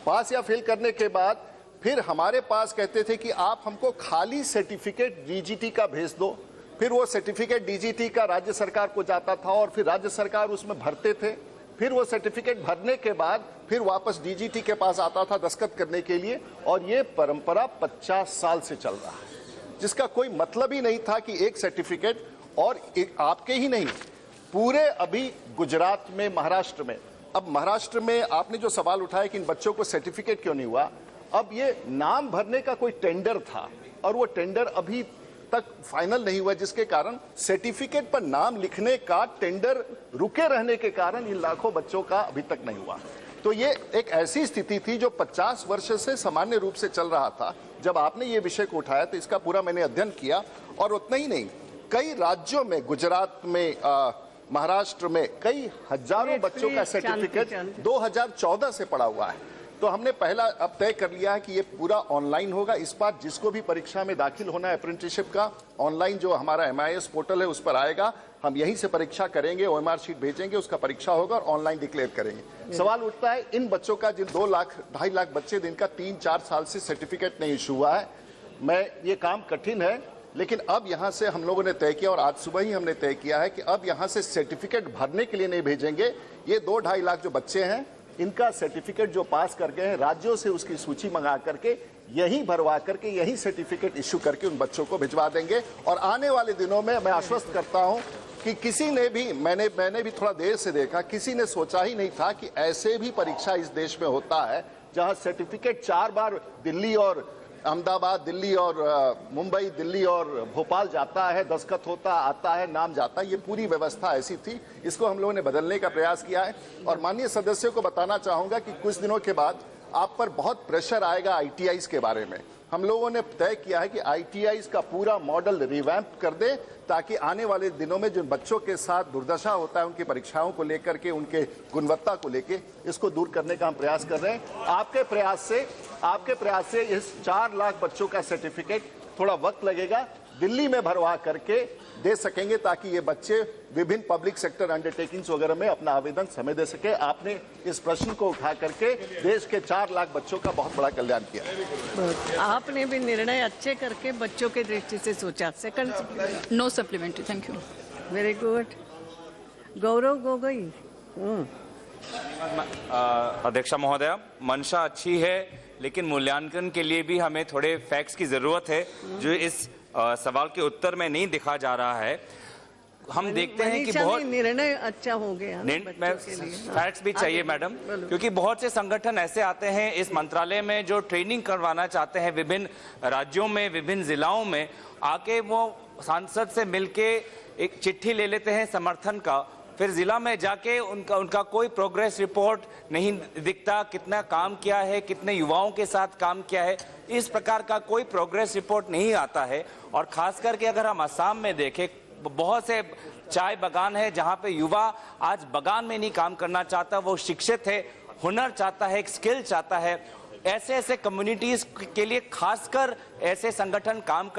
पास या फेल करने के बाद फिर हमारे पास कहते थे कि आप हमको खाली सर्टिफिकेट DGT का भेज दो। फिर वो सर्टिफिकेट DGT का राज्य सरकार को जाता था और फिर राज्य सरकार उसमें भरते थे। फिर वो सर्टिफिकेट भरने के बाद फिर वापस DGT के पास आता था दस्तखत करने के लिए। और ये परंपरा 50 साल से चल रहा है, जिसका कोई मतलब ही नहीं था कि एक सर्टिफिकेट और एक आपके ही नहीं पूरे अभी गुजरात में, महाराष्ट्र में, अब महाराष्ट्र में आपने जो सवाल उठाया कि इन बच्चों को सर्टिफिकेट क्यों नहीं हुआ, अब ये नाम भरने का कोई टेंडर था और वो टेंडर अभी तक फाइनल नहीं हुआ, जिसके कारण सर्टिफिकेट पर नाम लिखने का टेंडर रुके रहने के कारण इन लाखों बच्चों का अभी तक नहीं हुआ। तो ये एक ऐसी स्थिति थी जो 50 वर्ष से सामान्य रूप से चल रहा था। जब आपने ये विषय को उठाया तो इसका पूरा मैंने अध्ययन किया और उतना ही नहीं, कई राज्यों में, गुजरात में, महाराष्ट्र में कई हजारों बच्चों का सर्टिफिकेट 2014 से पड़ा हुआ है। तो हमने पहला अब तय कर लिया है कि ये पूरा ऑनलाइन होगा। इस बार जिसको भी परीक्षा में दाखिल होना है अप्रेंटिसशिप का, ऑनलाइन जो हमारा MIS पोर्टल है उस पर आएगा। हम यहीं से परीक्षा करेंगे, OMR शीट भेजेंगे, उसका परीक्षा होगा और ऑनलाइन डिक्लेयर करेंगे। सवाल उठता है इन बच्चों का, जिन 2 लाख 2.5 लाख बच्चे जिनका 3-4 साल से सर्टिफिकेट नहीं इशू हुआ है, मैं ये काम कठिन है, लेकिन अब यहाँ से हम लोगों ने तय किया और आज सुबह ही हमने तय किया है कि अब यहाँ से सर्टिफिकेट भरने के लिए नहीं भेजेंगे। ये 2-2.5 लाख जो बच्चे हैं इनका सर्टिफिकेट जो पास कर गए हैं, राज्यों से उसकी सूची मंगा करके यहीं भरवा करके यहीं सर्टिफिकेट इश्यू करके उन बच्चों को भिजवा देंगे। और आने वाले दिनों में मैं आश्वस्त करता हूं कि किसी ने भी, मैंने भी थोड़ा देर से देखा, किसी ने सोचा ही नहीं था कि ऐसे भी परीक्षा इस देश में होता है जहां सर्टिफिकेट 4 बार दिल्ली और अहमदाबाद, दिल्ली और मुंबई, दिल्ली और भोपाल जाता है, दस्तखत होता आता है, नाम जाता है। ये पूरी व्यवस्था ऐसी थी, इसको हम लोगों ने बदलने का प्रयास किया है। और माननीय सदस्यों को बताना चाहूंगा कि कुछ दिनों के बाद आप पर बहुत प्रेशर आएगा ITIs के बारे में। हम लोगों ने तय किया है कि ITIs का पूरा मॉडल रिवैम्प कर दें ताकि आने वाले दिनों में जिन बच्चों के साथ दुर्दशा होता है उनकी परीक्षाओं को लेकर के, उनके गुणवत्ता को लेकर, इसको दूर करने का हम प्रयास कर रहे हैं। आपके प्रयास से इस 4 लाख बच्चों का सर्टिफिकेट थोड़ा वक्त लगेगा, दिल्ली में भरवा करके दे सकेंगे ताकि ये बच्चे विभिन्न पब्लिक सेक्टर अंडरटेकिंग्स वगैरह में अपना आवेदन समय दे सके। आपने इस प्रश्न को उठा करके देश के 4 लाख बच्चों का बहुत बड़ा कल्याण किया। आपने भी निर्णय अच्छे करके बच्चों के दृष्टि से सोचा। Second, no supplementary. Thank you. Very good. Gaurav Gogoi. अध्यक्षा महोदया, मंशा अच्छी है लेकिन मूल्यांकन के लिए भी हमें थोड़े फैक्ट्स की जरूरत है जो इस सवाल के उत्तर में नहीं दिखा जा रहा है। हम देखते हैं कि बहुत निर्णय अच्छा हो गया। फैक्ट्स भी चाहिए मैडम, क्योंकि बहुत से संगठन ऐसे आते हैं इस मंत्रालय में जो ट्रेनिंग करवाना चाहते हैं विभिन्न राज्यों में, विभिन्न जिलाओं में आके, वो सांसद से मिलके एक चिट्ठी ले लेते हैं समर्थन का, फिर जिला में जाके उनका कोई प्रोग्रेस रिपोर्ट नहीं दिखता, कितना काम किया है, कितने युवाओं के साथ काम किया है, इस प्रकार का कोई प्रोग्रेस रिपोर्ट नहीं आता है। और खास करके अगर हम असम में देखें, बहुत से चाय बागान है जहां पे युवा आज बागान में नहीं काम करना चाहता, वो शिक्षित है, हुनर चाहता है, एक स्किल चाहता है। ऐसे कम्युनिटीज के लिए खासकर ऐसे संगठन काम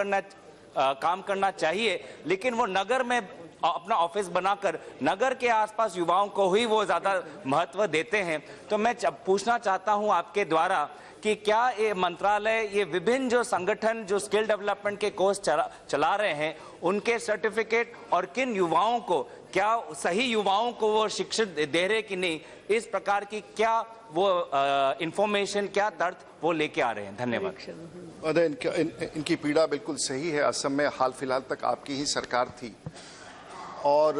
करना चाहिए, लेकिन वो नगर में अपना ऑफिस बनाकर नगर के आसपास युवाओं को ही वो ज्यादा महत्व देते हैं। तो मैं पूछना चाहता हूं आपके द्वारा कि क्या ये मंत्रालय, ये विभिन्न जो संगठन जो स्किल डेवलपमेंट के कोर्स चला रहे हैं, उनके सर्टिफिकेट और किन युवाओं को, क्या सही युवाओं को वो शिक्षित दे रहे कि नहीं, इस प्रकार की क्या वो इंफॉर्मेशन, क्या तर्क वो लेके आ रहे हैं? धन्यवाद। इनकी पीड़ा बिल्कुल सही है। असम में हाल फिलहाल तक आपकी ही सरकार थी और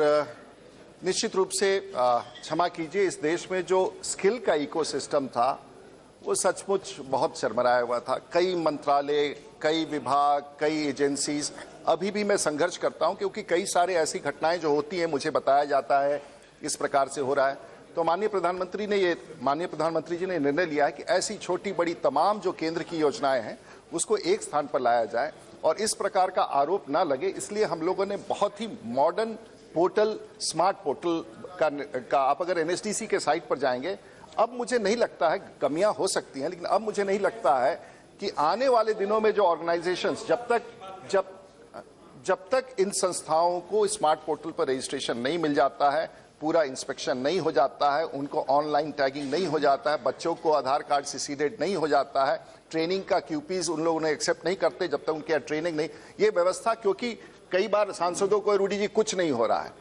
निश्चित रूप से क्षमा कीजिए, इस देश में जो स्किल का इकोसिस्टम था वो सचमुच बहुत शर्मराया हुआ था। कई मंत्रालय, कई विभाग, कई एजेंसीज, अभी भी मैं संघर्ष करता हूं क्योंकि कई सारे ऐसी घटनाएं जो होती हैं, मुझे बताया जाता है इस प्रकार से हो रहा है। तो माननीय प्रधानमंत्री जी ने निर्णय लिया है कि ऐसी छोटी बड़ी तमाम जो केंद्र की योजनाएं हैं उसको एक स्थान पर लाया जाए और इस प्रकार का आरोप ना लगे, इसलिए हम लोगों ने बहुत ही मॉडर्न पोर्टल, स्मार्ट पोर्टल का आप अगर एनएसडीसी के साइट पर जाएंगे, अब मुझे नहीं लगता है, कमियां हो सकती हैं, लेकिन अब मुझे नहीं लगता है कि आने वाले दिनों में जो ऑर्गेनाइजेशंस जब तक इन संस्थाओं को स्मार्ट पोर्टल पर रजिस्ट्रेशन नहीं मिल जाता है, पूरा इंस्पेक्शन नहीं हो जाता है, उनको ऑनलाइन टैगिंग नहीं हो जाता है, बच्चों को आधार कार्ड से सीडेड नहीं हो जाता है, ट्रेनिंग का क्यूपीज उन लोगों ने एक्सेप्ट नहीं करते जब तक उनके यहाँ ट्रेनिंग नहीं, ये व्यवस्था, क्योंकि कई बार सांसदों को रूडी जी कुछ नहीं हो रहा है,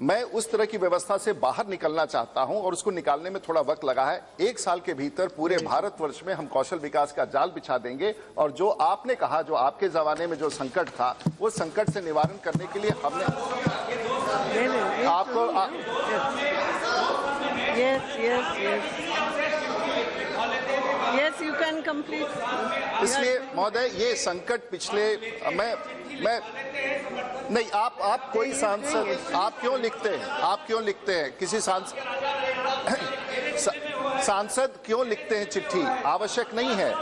मैं उस तरह की व्यवस्था से बाहर निकलना चाहता हूं और उसको निकालने में थोड़ा वक्त लगा है। 1 साल के भीतर पूरे भारतवर्ष में हम कौशल विकास का जाल बिछा देंगे और जो आपने कहा, जो आपके जमाने में जो संकट था, वो संकट से निवारण करने के लिए हमने आपको यस यू कैन कंप्लीट। इसलिए महोदय ये संकट पिछले मैं नहीं, आप कोई सांसद आप क्यों लिखते हैं किसी सांसद क्यों लिखते हैं चिट्ठी? आवश्यक नहीं है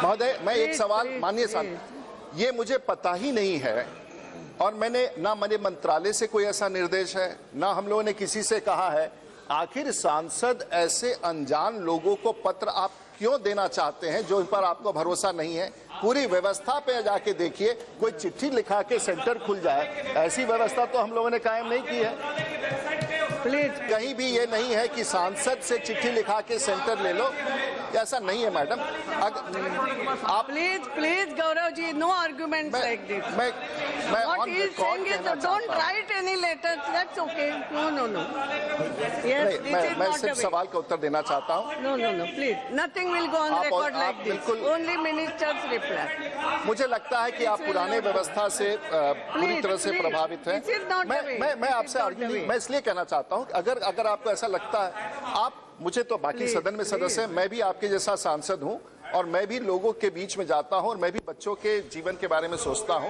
महोदय। मैं एक सवाल, माननीय सांसद, ये मुझे पता ही नहीं है और मैंने ना मेरे मंत्रालय से कोई ऐसा निर्देश है, ना हम लोगों ने किसी से कहा है। आखिर सांसद ऐसे अनजान लोगों को पत्र आप क्यों देना चाहते हैं जो इन पर आपको भरोसा नहीं है? पूरी व्यवस्था पे जाके देखिए, कोई चिट्ठी लिखा के सेंटर खुल जाए, ऐसी व्यवस्था तो हम लोगों ने कायम नहीं की है। प्लीज, कहीं भी ये नहीं है कि सांसद से चिट्ठी लिखा के सेंटर ले लो, ऐसा नहीं है मैडम। आप please Gaurav ji, no argument like this. What he is saying is don't write any letters, that's okay. No. Yes, this is मैं not the सिर्फ way. सवाल का उत्तर देना चाहता हूँ। No, please. Nothing will go on record like this. Only ministers reply. मुझे लगता है कि आप पुराने व्यवस्था से पूरी तरह से प्रभावित हैं। This is not the way. मैं आपसे आर्ग्यू नहीं, मैं इसलिए कहना चाहता हूँ अगर आपको ऐसा लगता है, आप मुझे तो बाकी सदन में सदस्य हैं, मैं भी आपके जैसा सांसद हूँ और मैं भी लोगों के बीच में जाता हूं और मैं भी बच्चों के जीवन के बारे में सोचता हूं।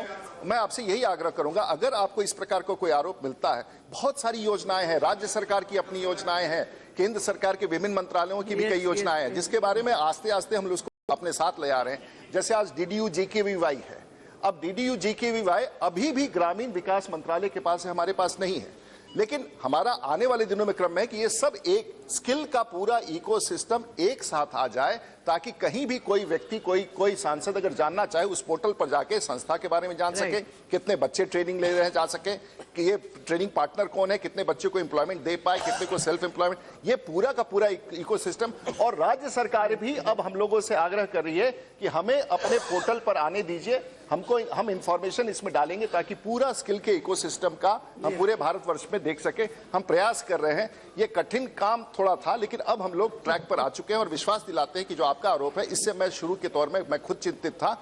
मैं आपसे यही आग्रह करूंगा, अगर आपको इस प्रकार का कोई आरोप मिलता है, बहुत सारी योजनाएं हैं, राज्य सरकार की अपनी योजनाएं हैं, केंद्र सरकार के विभिन्न मंत्रालयों की भी कई योजनाएं हैं, जिसके बारे में आस्ते आस्ते हम उसको अपने साथ ले आ रहे हैं। जैसे आज DDU GKVY है, अब DDU GKVY अभी भी ग्रामीण विकास मंत्रालय के पास है, हमारे पास नहीं है, लेकिन हमारा आने वाले दिनों में क्रम है कि ये सब एक स्किल का पूरा इकोसिस्टम एक साथ आ जाए, ताकि कहीं भी कोई व्यक्ति, कोई सांसद अगर जानना चाहे उस पोर्टल पर जाके संस्था के बारे में जान सके, कितने बच्चे ट्रेनिंग ले रहे हैं जा सके, कि ये ट्रेनिंग पार्टनर कौन है, कितने बच्चों को एम्प्लॉयमेंट दे पाए, कितने को सेल्फ एम्प्लॉयमेंट, ये पूरा का पूरा इकोसिस्टम। और राज्य सरकार भी अब हम लोगों से आग्रह कर रही है कि हमें अपने पोर्टल पर आने दीजिए, हम इंफॉर्मेशन इसमें डालेंगे ताकि पूरा स्किल के इकोसिस्टम का हम पूरे भारतवर्ष में देख सके। हम प्रयास कर रहे हैं, ये कठिन काम थोड़ा था, लेकिन अब हम लोग ट्रैक पर आ चुके हैं और विश्वास दिलाते हैं कि जो आपका आरोप है, इससे मैं शुरू के तौर में मैं खुद चिंतित था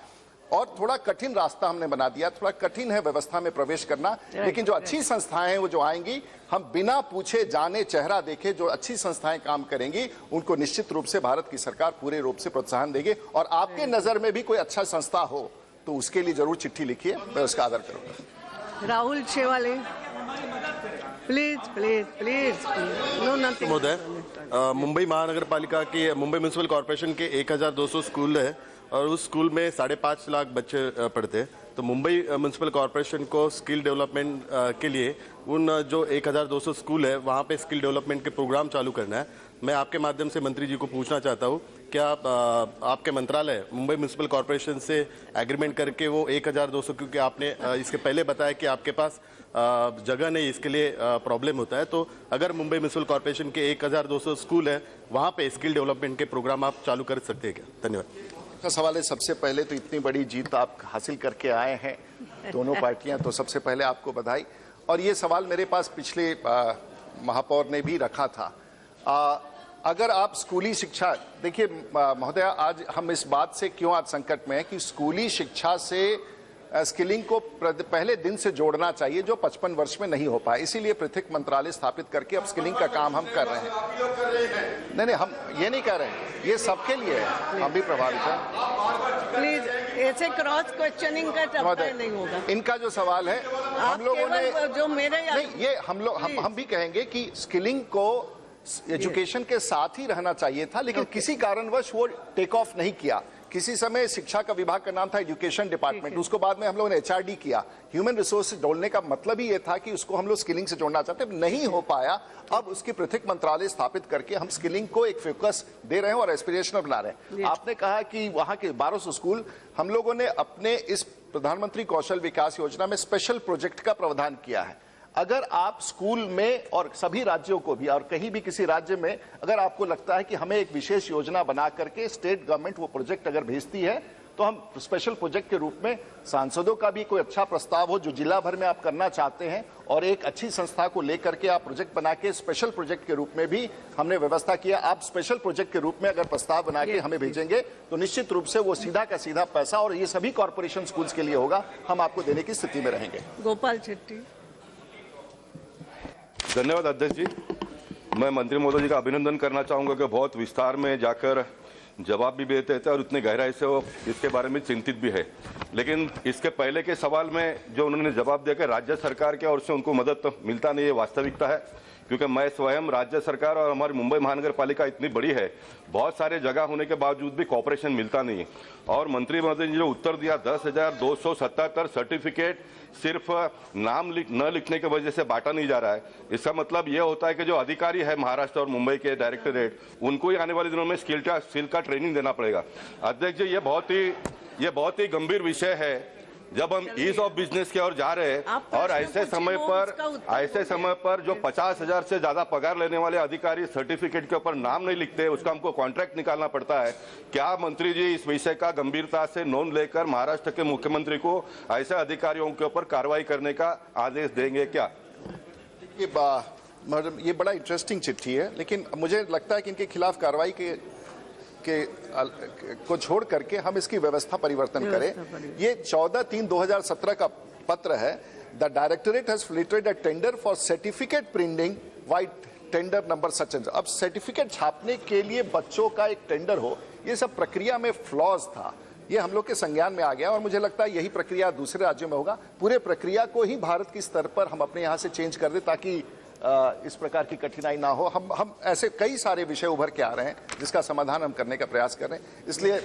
और थोड़ा कठिन रास्ता हमने बना दिया, थोड़ा कठिन है व्यवस्था में प्रवेश करना, लेकिन जो अच्छी संस्थाएं हैं वो जो आएंगी, हम बिना पूछे जाने चेहरा देखे जो अच्छी संस्थाएं काम करेंगी उनको निश्चित रूप से भारत की सरकार पूरे रूप से प्रोत्साहन देगी। और आपके नजर में भी कोई अच्छा संस्था हो तो उसके लिए जरूर चिट्ठी लिखिए, मैं उसका आदर करूंगा। Rahul Shewale, please no nothing. महोदय, मुंबई महानगर पालिका की, मुंबई म्यूनिसिपल कॉर्पोरेशन के 1200 स्कूल है और उस स्कूल में 5.5 लाख बच्चे पढ़ते हैं। तो मुंबई म्यूनिसिपल कॉर्पोरेशन को स्किल डेवलपमेंट के लिए उन जो 1200 स्कूल है वहाँ पे स्किल डेवलपमेंट के प्रोग्राम चालू करना है। मैं आपके माध्यम से मंत्री जी को पूछना चाहता हूँ, क्या आपके मंत्रालय मुंबई म्यूनिसिपल कॉर्पोरेशन से एग्रीमेंट करके वो 1200, क्योंकि आपने इसके पहले बताया कि आपके पास जगह नहीं, इसके लिए प्रॉब्लम होता है, तो अगर मुंबई म्यूनिसिपल कॉर्पोरेशन के 1200 स्कूल है वहाँ पे स्किल डेवलपमेंट के प्रोग्राम आप चालू कर सकते हैं क्या? धन्यवाद। का सवाल है, सबसे पहले तो इतनी बड़ी जीत आप हासिल करके आए हैं दोनों पार्टियां, तो सबसे पहले आपको बधाई। और ये सवाल मेरे पास पिछले महापौर ने भी रखा था। अगर आप स्कूली शिक्षा, देखिए महोदय, आज हम इस बात से क्यों आज संकट में है कि स्कूली शिक्षा से स्किलिंग को पहले दिन से जोड़ना चाहिए, जो 55 वर्ष में नहीं हो पाया, इसीलिए पृथक मंत्रालय स्थापित करके अब स्किलिंग का काम हम कर रहे हैं। नहीं, हम ये नहीं कर रहे हैं, ये सबके लिए है, हम भी प्रभावित हैं। प्लीज ऐसे क्रॉस क्वेश्चनिंग का चलता नहीं होगा। इनका जो सवाल है, आप हम लोगों ने केवल जो मेरे नहीं, ये हम भी कहेंगे कि स्किलिंग को एजुकेशन के साथ ही रहना चाहिए था, लेकिन किसी कारणवश वो टेक ऑफ नहीं किया। किसी समय शिक्षा का विभाग का नाम था एजुकेशन डिपार्टमेंट, उसको बाद में हम लोगों ने एचआरडी किया। ह्यूमन रिसोर्स जोड़ने का मतलब ही ये था कि उसको हम लोग स्किलिंग से जोड़ना चाहते, नहीं हो पाया। अब उसकी पृथक मंत्रालय स्थापित करके हम स्किलिंग को एक फोकस दे रहे हैं और एस्पिरेशनल बना रहे हैं। आपने कहा कि वहां के 1200 स्कूल, हम लोगों ने अपने इस प्रधानमंत्री कौशल विकास योजना में स्पेशल प्रोजेक्ट का प्रावधान किया है। अगर आप स्कूल में और सभी राज्यों को भी, और कहीं भी किसी राज्य में अगर आपको लगता है कि हमें एक विशेष योजना बना करके स्टेट गवर्नमेंट वो प्रोजेक्ट अगर भेजती है, तो हम स्पेशल प्रोजेक्ट के रूप में सांसदों का भी कोई अच्छा प्रस्ताव हो जो जिला भर में आप करना चाहते हैं, और एक अच्छी संस्था को लेकर के आप प्रोजेक्ट बना के स्पेशल प्रोजेक्ट के रूप में भी हमने व्यवस्था किया। आप स्पेशल प्रोजेक्ट के रूप में अगर प्रस्ताव बना के हमें भेजेंगे तो निश्चित रूप से वो सीधा का सीधा पैसा, और ये सभी कॉर्पोरेशन स्कूल्स के लिए होगा, हम आपको देने की स्थिति में रहेंगे। गोपाल शेट्टी। धन्यवाद अध्यक्ष जी। मैं मंत्री महोदय जी का अभिनंदन करना चाहूंगा कि बहुत विस्तार में जाकर जवाब भी देते थे और उतने गहराई से वो इसके बारे में चिंतित भी है। लेकिन इसके पहले के सवाल में जो उन्होंने जवाब दिया कि राज्य सरकार की ओर से उनको मदद मिलता नहीं, ये वास्तविकता है। क्योंकि मैं स्वयं राज्य सरकार और हमारी मुंबई महानगर पालिका इतनी बड़ी है, बहुत सारे जगह होने के बावजूद भी कॉपरेशन मिलता नहीं। और मंत्री महोदय ने जो उत्तर दिया, 10,277 सर्टिफिकेट सिर्फ नाम न लिखने की वजह से बांटा नहीं जा रहा है। इसका मतलब यह होता है कि जो अधिकारी है महाराष्ट्र और मुंबई के डायरेक्टरेट, उनको ही आने वाले दिनों में स्किल का ट्रेनिंग देना पड़ेगा। अध्यक्ष जी, ये बहुत ही गंभीर विषय है। जब हम ईज ऑफ बिजनेस की ओर जा रहे हैं और ऐसे समय पर जो 50,000 से ज्यादा पगार लेने वाले अधिकारी सर्टिफिकेट के ऊपर नाम नहीं लिखते, उसका हमको कॉन्ट्रैक्ट निकालना पड़ता है। क्या मंत्री जी इस विषय का गंभीरता से नोंद लेकर महाराष्ट्र के मुख्यमंत्री को ऐसे अधिकारियों के ऊपर कार्रवाई करने का आदेश देंगे क्या? मैडम, ये बड़ा इंटरेस्टिंग चिट्ठी है, लेकिन मुझे लगता है कि इनके खिलाफ कार्रवाई को छोड़ करके हम इसकी व्यवस्था परिवर्तन करें। ये 14/3/2017 का पत्र है। The directorate has floated a tender for certificate printing vide tender number such and. अब सर्टिफिकेट छापने के लिए बच्चों का एक टेंडर हो, ये सब प्रक्रिया में फ्लॉज था। ये हम लोग के संज्ञान में आ गया और मुझे लगता है यही प्रक्रिया दूसरे राज्यों में होगा। पूरे प्रक्रिया को ही भारत की स्तर पर हम अपने यहाँ से चेंज कर दें ताकि इस प्रकार की कठिनाई ना हो। हम ऐसे कई सारे विषय उभर के आ रहे हैं जिसका समाधान हम करने का प्रयास कर रहे हैं। इसलिए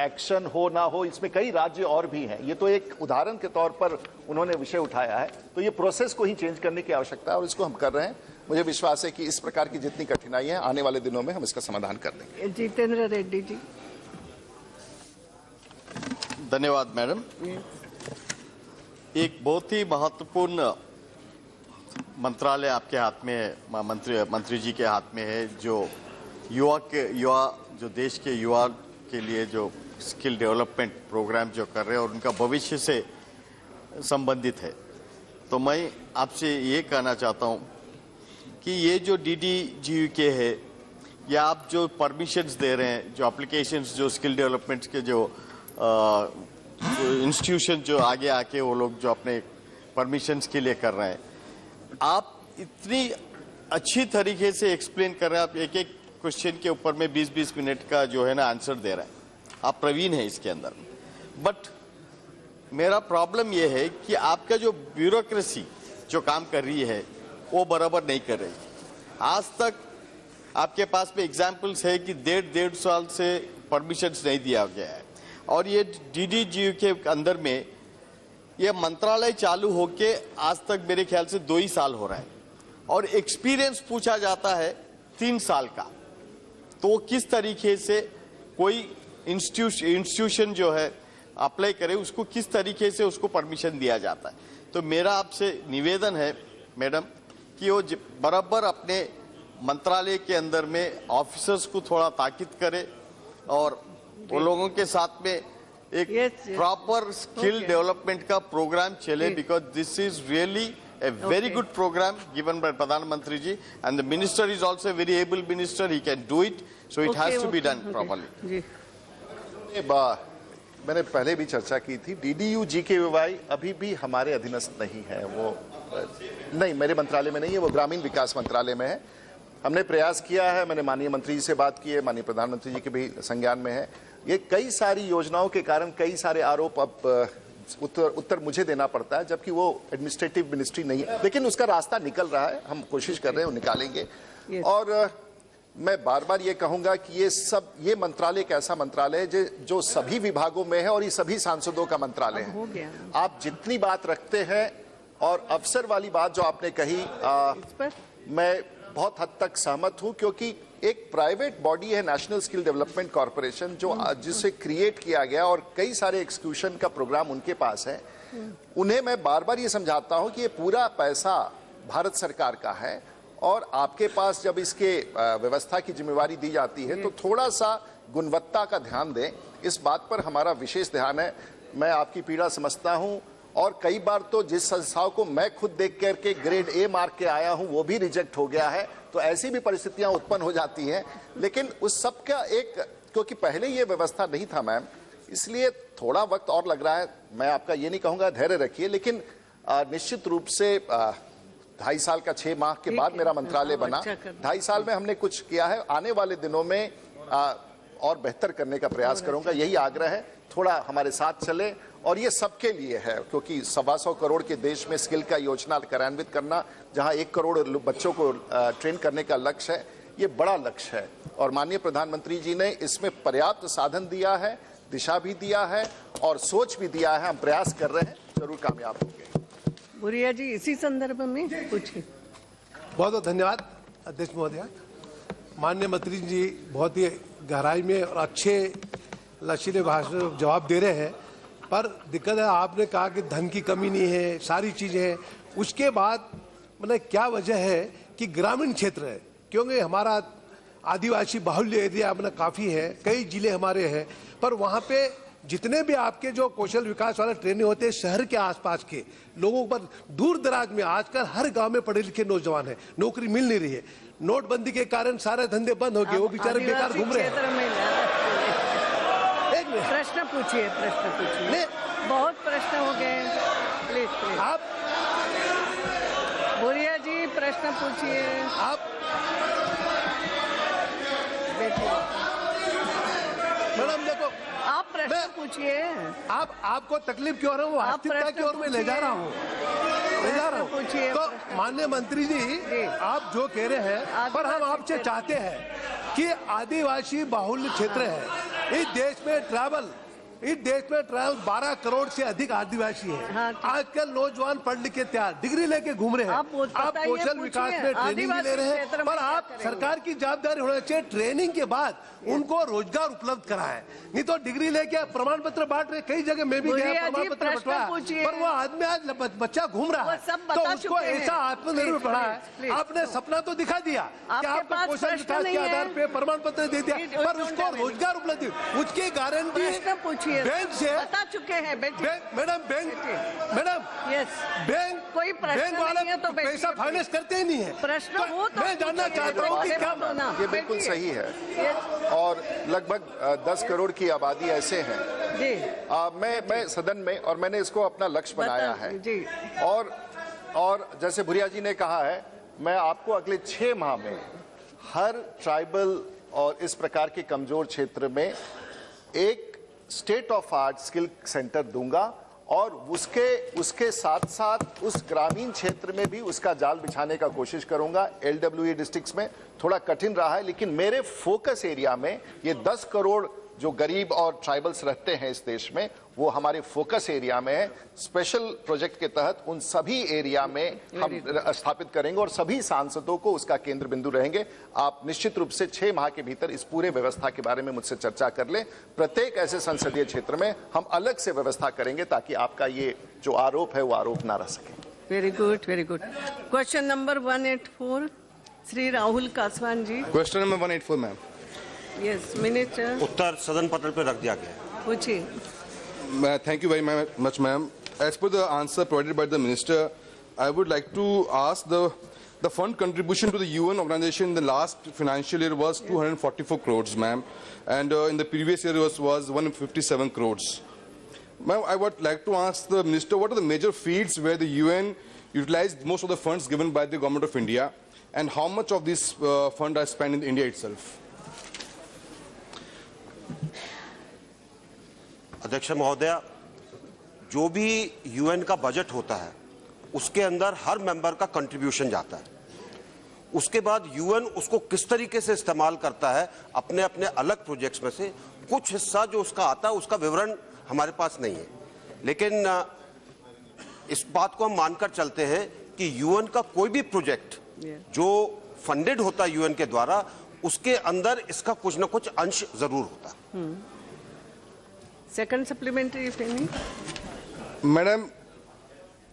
एक्शन हो ना हो, इसमें कई राज्य और भी हैं। ये तो एक उदाहरण के तौर पर उन्होंने विषय उठाया है, तो ये प्रोसेस को ही चेंज करने की आवश्यकता है और इसको हम कर रहे हैं। मुझे विश्वास है कि इस प्रकार की जितनी कठिनाई है आने वाले दिनों में हम इसका समाधान कर देंगे। जितेंद्र रेड्डी जी। धन्यवाद मैडम। एक बहुत ही महत्वपूर्ण मंत्रालय आपके हाथ में है, मंत्री जी के हाथ में है, जो जो देश के युवा के लिए जो स्किल डेवलपमेंट प्रोग्राम जो कर रहे हैं और उनका भविष्य से संबंधित है। तो मैं आपसे ये कहना चाहता हूँ कि ये जो DDGUK है, या आप जो परमिशंस दे रहे हैं, जो एप्लीकेशंस, जो स्किल डेवलपमेंट के जो इंस्टीट्यूशन जो आगे आके वो लोग जो अपने परमिशंस के लिए कर रहे हैं, आप इतनी अच्छी तरीके से एक्सप्लेन कर रहे हैं। आप एक एक क्वेश्चन के ऊपर में 20-20 मिनट का जो है ना आंसर दे रहे हैं। आप प्रवीण हैं इसके अंदर। बट मेरा प्रॉब्लम यह है कि आपका जो ब्यूरोक्रेसी जो काम कर रही है वो बराबर नहीं कर रही। आज तक आपके पास में एग्जाम्पल्स है कि 1.5 साल से परमिशंस नहीं दिया गया है, और ये DDGUK के अंदर में ये मंत्रालय चालू होके आज तक मेरे ख्याल से 2 ही साल हो रहा है, और एक्सपीरियंस पूछा जाता है 3 साल का। तो किस तरीके से कोई इंस्टीट्यूशन जो है अप्लाई करे, उसको किस तरीके से उसको परमिशन दिया जाता है। तो मेरा आपसे निवेदन है मैडम कि वो बराबर अपने मंत्रालय के अंदर में ऑफिसर्स को थोड़ा ताकीद करे और वो लोगों के साथ में एक प्रॉपर स्किल डेवलपमेंट का प्रोग्राम चले, because this is really a very good program given by Pradhan Mantri ji, and the minister is also a very able minister. He can do it, so it has to be done properly. मैंने पहले भी चर्चा की थी, DDU-GKY अभी भी हमारे अधीनस्थ नहीं है। वो नहीं, मेरे मंत्रालय में नहीं है, वो ग्रामीण विकास मंत्रालय में है। हमने प्रयास किया है, मैंने माननीय मंत्री जी से बात की है, माननीय प्रधानमंत्री जी के भी संज्ञान में है। ये कई सारी योजनाओं के कारण कई सारे आरोप अब उत्तर मुझे देना पड़ता है, जबकि वो एडमिनिस्ट्रेटिव मिनिस्ट्री नहीं है, लेकिन उसका रास्ता निकल रहा है, हम कोशिश कर रहे हैं वो निकालेंगे। और मैं बार बार ये कहूंगा कि ये मंत्रालय एक ऐसा मंत्रालय है जो सभी विभागों में है और ये सभी सांसदों का मंत्रालय है। आप जितनी बात रखते हैं और अवसर वाली बात जो आपने कही, मैं बहुत हद तक सहमत हूं, क्योंकि एक प्राइवेट बॉडी है नेशनल स्किल डेवलपमेंट कॉर्पोरेशन, जो जिसे क्रिएट किया गया और कई सारे एक्सक्यूशन का प्रोग्राम उनके पास है। उन्हें मैं बार बार ये समझाता हूं कि ये पूरा पैसा भारत सरकार का है और आपके पास जब इसके व्यवस्था की जिम्मेवारी दी जाती है तो थोड़ा सा गुणवत्ता का ध्यान दें। इस बात पर हमारा विशेष ध्यान है। मैं आपकी पीड़ा समझता हूं और कई बार तो जिस संस्थाओं को मैं खुद देख करके ग्रेड ए मार्क के आया हूं वो भी रिजेक्ट हो गया है, तो ऐसी भी परिस्थितियां उत्पन्न हो जाती हैं। लेकिन उस सब का क्योंकि पहले ये व्यवस्था नहीं था मैम, इसलिए थोड़ा वक्त और लग रहा है। मैं आपका ये नहीं कहूंगा धैर्य रखिए, लेकिन निश्चित रूप से 2.5 साल का 6 माह के बाद मेरा मंत्रालय बना। 2.5 साल में हमने कुछ किया है, आने वाले दिनों में और बेहतर करने का प्रयास करूंगा। यही आग्रह है, थोड़ा हमारे साथ चले। और ये सबके लिए है, क्योंकि 125 करोड़ के देश में स्किल का योजना कार्यान्वित करना, जहां 1 करोड़ बच्चों को ट्रेन करने का लक्ष्य है, ये बड़ा लक्ष्य है। और माननीय प्रधानमंत्री जी ने इसमें पर्याप्त साधन दिया है, दिशा भी दिया है और सोच भी दिया है। हम प्रयास कर रहे हैं, जरूर कामयाब होंगे। बुरिया जी, इसी संदर्भ में पूछिए। बहुत बहुत धन्यवाद अध्यक्ष महोदय। माननीय मंत्री जी बहुत ही गहराई में और अच्छे लचीले भाषण में जवाब दे रहे हैं, पर दिक्कत है आपने कहा कि धन की कमी नहीं है, सारी चीजें हैं। उसके बाद मतलब क्या वजह है कि ग्रामीण क्षेत्र है, क्योंकि हमारा आदिवासी बाहुल्य एरिया अपना काफी है, कई जिले हमारे हैं, पर वहाँ पे जितने भी आपके जो कौशल विकास वाले ट्रेनिंग होते हैं शहर के आसपास के लोगों पर, दूर दराज में आजकल हर गांव में पढ़े लिखे नौजवान हैं, नौकरी मिल नहीं रही है। नोटबंदी के कारण सारे धंधे बंद हो गए, वो बेचारे बेकार घूम रहे हैं। प्रश्न पूछिए, प्रश्न पूछिए। बहुत प्रश्न हो गए, प्लीज प्लीज। आप बुरिया जी प्रश्न पूछिए। आप मैडम देखो, आप प्रश्न पूछिए। आपको तकलीफ क्यों हो रहा है, वो वास्तविकता की ओर में ले जा रहा हूँ। तो माननीय मंत्री जी, आप जो कह रहे हैं, पर हम आपसे चाहते हैं कि आदिवासी बाहुल्य क्षेत्र है इस देश में ट्रैवल 12 करोड़ से अधिक आदिवासी है। आजकल नौजवान पढ़ लिख के तैयार डिग्री लेके घूम रहे हैं। आप कौशल विकास में ट्रेनिंग भी ले रहे हैं, पर आप सरकार की जवाबदारी होना चाहिए ट्रेनिंग के बाद उनको रोजगार उपलब्ध कराएं। नहीं तो डिग्री लेके प्रमाण पत्र बांट रहे, कई जगह मैं भी गया प्रमाण पत्र बंटवाया, पर वो आदमी आज बच्चा घूम रहा है, तो उसको ऐसा आत्मनिर्भर बढ़ा है। आपने सपना तो दिखा दिया कि आपको कौशल विकास के आधार पे प्रमाण पत्र दे दिया, पर उसको रोजगार उपलब्ध, उसकी गारंटी बैंक से बता चुके हैं। मैडम बैंक कोई प्रश्न नहीं है तो पैसा फाइनेंस करते ही नहीं है। प्रश्न हो तो मैं जानना चाहता हूँ कि क्या ये बिल्कुल सही है और लगभग 10 करोड़ की आबादी ऐसे हैं जी। मैं सदन में, और मैंने इसको अपना लक्ष्य बनाया है जी। और जैसे भुरिया जी ने कहा है, मैं आपको अगले 6 माह में हर ट्राइबल और इस प्रकार के कमजोर क्षेत्र में एक state of art skill centre दूंगा और उसके साथ साथ उस ग्रामीण क्षेत्र में भी उसका जाल बिछाने का कोशिश करूंगा। LWE डिस्ट्रिक्ट्स में थोड़ा कठिन रहा है, लेकिन मेरे फोकस एरिया में ये 10 करोड़ जो गरीब और ट्राइबल्स रहते हैं इस देश में, वो हमारे फोकस एरिया में है। स्पेशल प्रोजेक्ट के तहत उन सभी एरिया में हम स्थापित करेंगे और सभी सांसदों को उसका केंद्र बिंदु रहेंगे। आप निश्चित रूप से 6 माह के भीतर इस पूरे व्यवस्था के बारे में मुझसे चर्चा कर लें। प्रत्येक ऐसे संसदीय क्षेत्र में हम अलग से व्यवस्था करेंगे ताकि आपका ये जो आरोप है वो आरोप ना रह सके। Very good, very good. Question number 184 Shri Rahul Kaswan ji. Question number 184 ma'am. Yes minister. उत्तर सदन पटल पर रख दिया गया। पूछिए। Thank you very much, ma'am. As per the answer provided by the minister, I would like to ask the fund contribution to the UN organization in the last financial year was 244 crores, ma'am, and in the previous year was 157 crores. Ma'am, I would like to ask the minister, what are the major fields where the UN utilized most of the funds given by the government of India, and how much of this fund are spent in India itself? अध्यक्ष महोदय, जो भी UN का budget होता है उसके अंदर हर member का कंट्रीब्यूशन जाता है। उसके बाद यूएन उसको किस तरीके से इस्तेमाल करता है अपने अपने अलग प्रोजेक्ट्स में से कुछ हिस्सा जो उसका आता है उसका विवरण हमारे पास नहीं है, लेकिन इस बात को हम मानकर चलते हैं कि यूएन का कोई भी प्रोजेक्ट जो फंडेड होता है यूएन के द्वारा उसके अंदर इसका कुछ न कुछ अंश जरूर होता है। Second supplementary if any. Madam,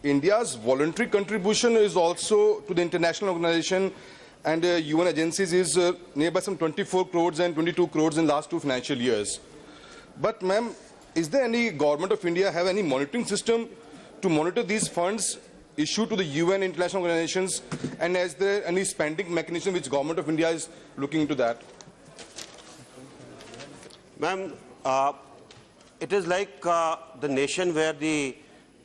India's voluntary contribution is also to the international organization and UN agencies is nearby some 24 crores and 22 crores in the last 2 financial years. But ma'am, is there any government of India have any monitoring system to monitor these funds issued to the UN international organizations, and is there any spending mechanism which government of India is looking into that? Ma'am, it is like the nation where the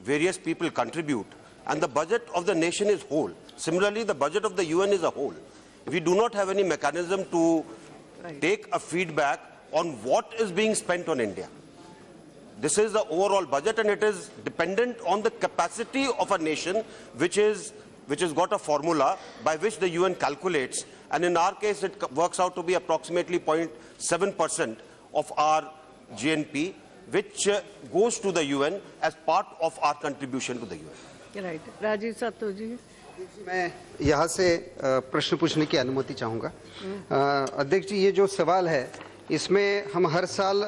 various people contribute and the budget of the nation is whole. Similarly, the budget of the UN is a whole. We do not have any mechanism to take a feedback on what is being spent on India. This is the overall budget and it is dependent on the capacity of a nation which has got a formula by which the UN calculates, and in our case it works out to be approximately 0.7% of our GNP, which goes to the UN as part of our contribution to the UN. Right. Rajeev Satav ji. मैं यहाँ से प्रश्न पूछने की अनुमति चाहूँगा। अध्यक्ष जी, ये जो सवाल है इसमें हम हर साल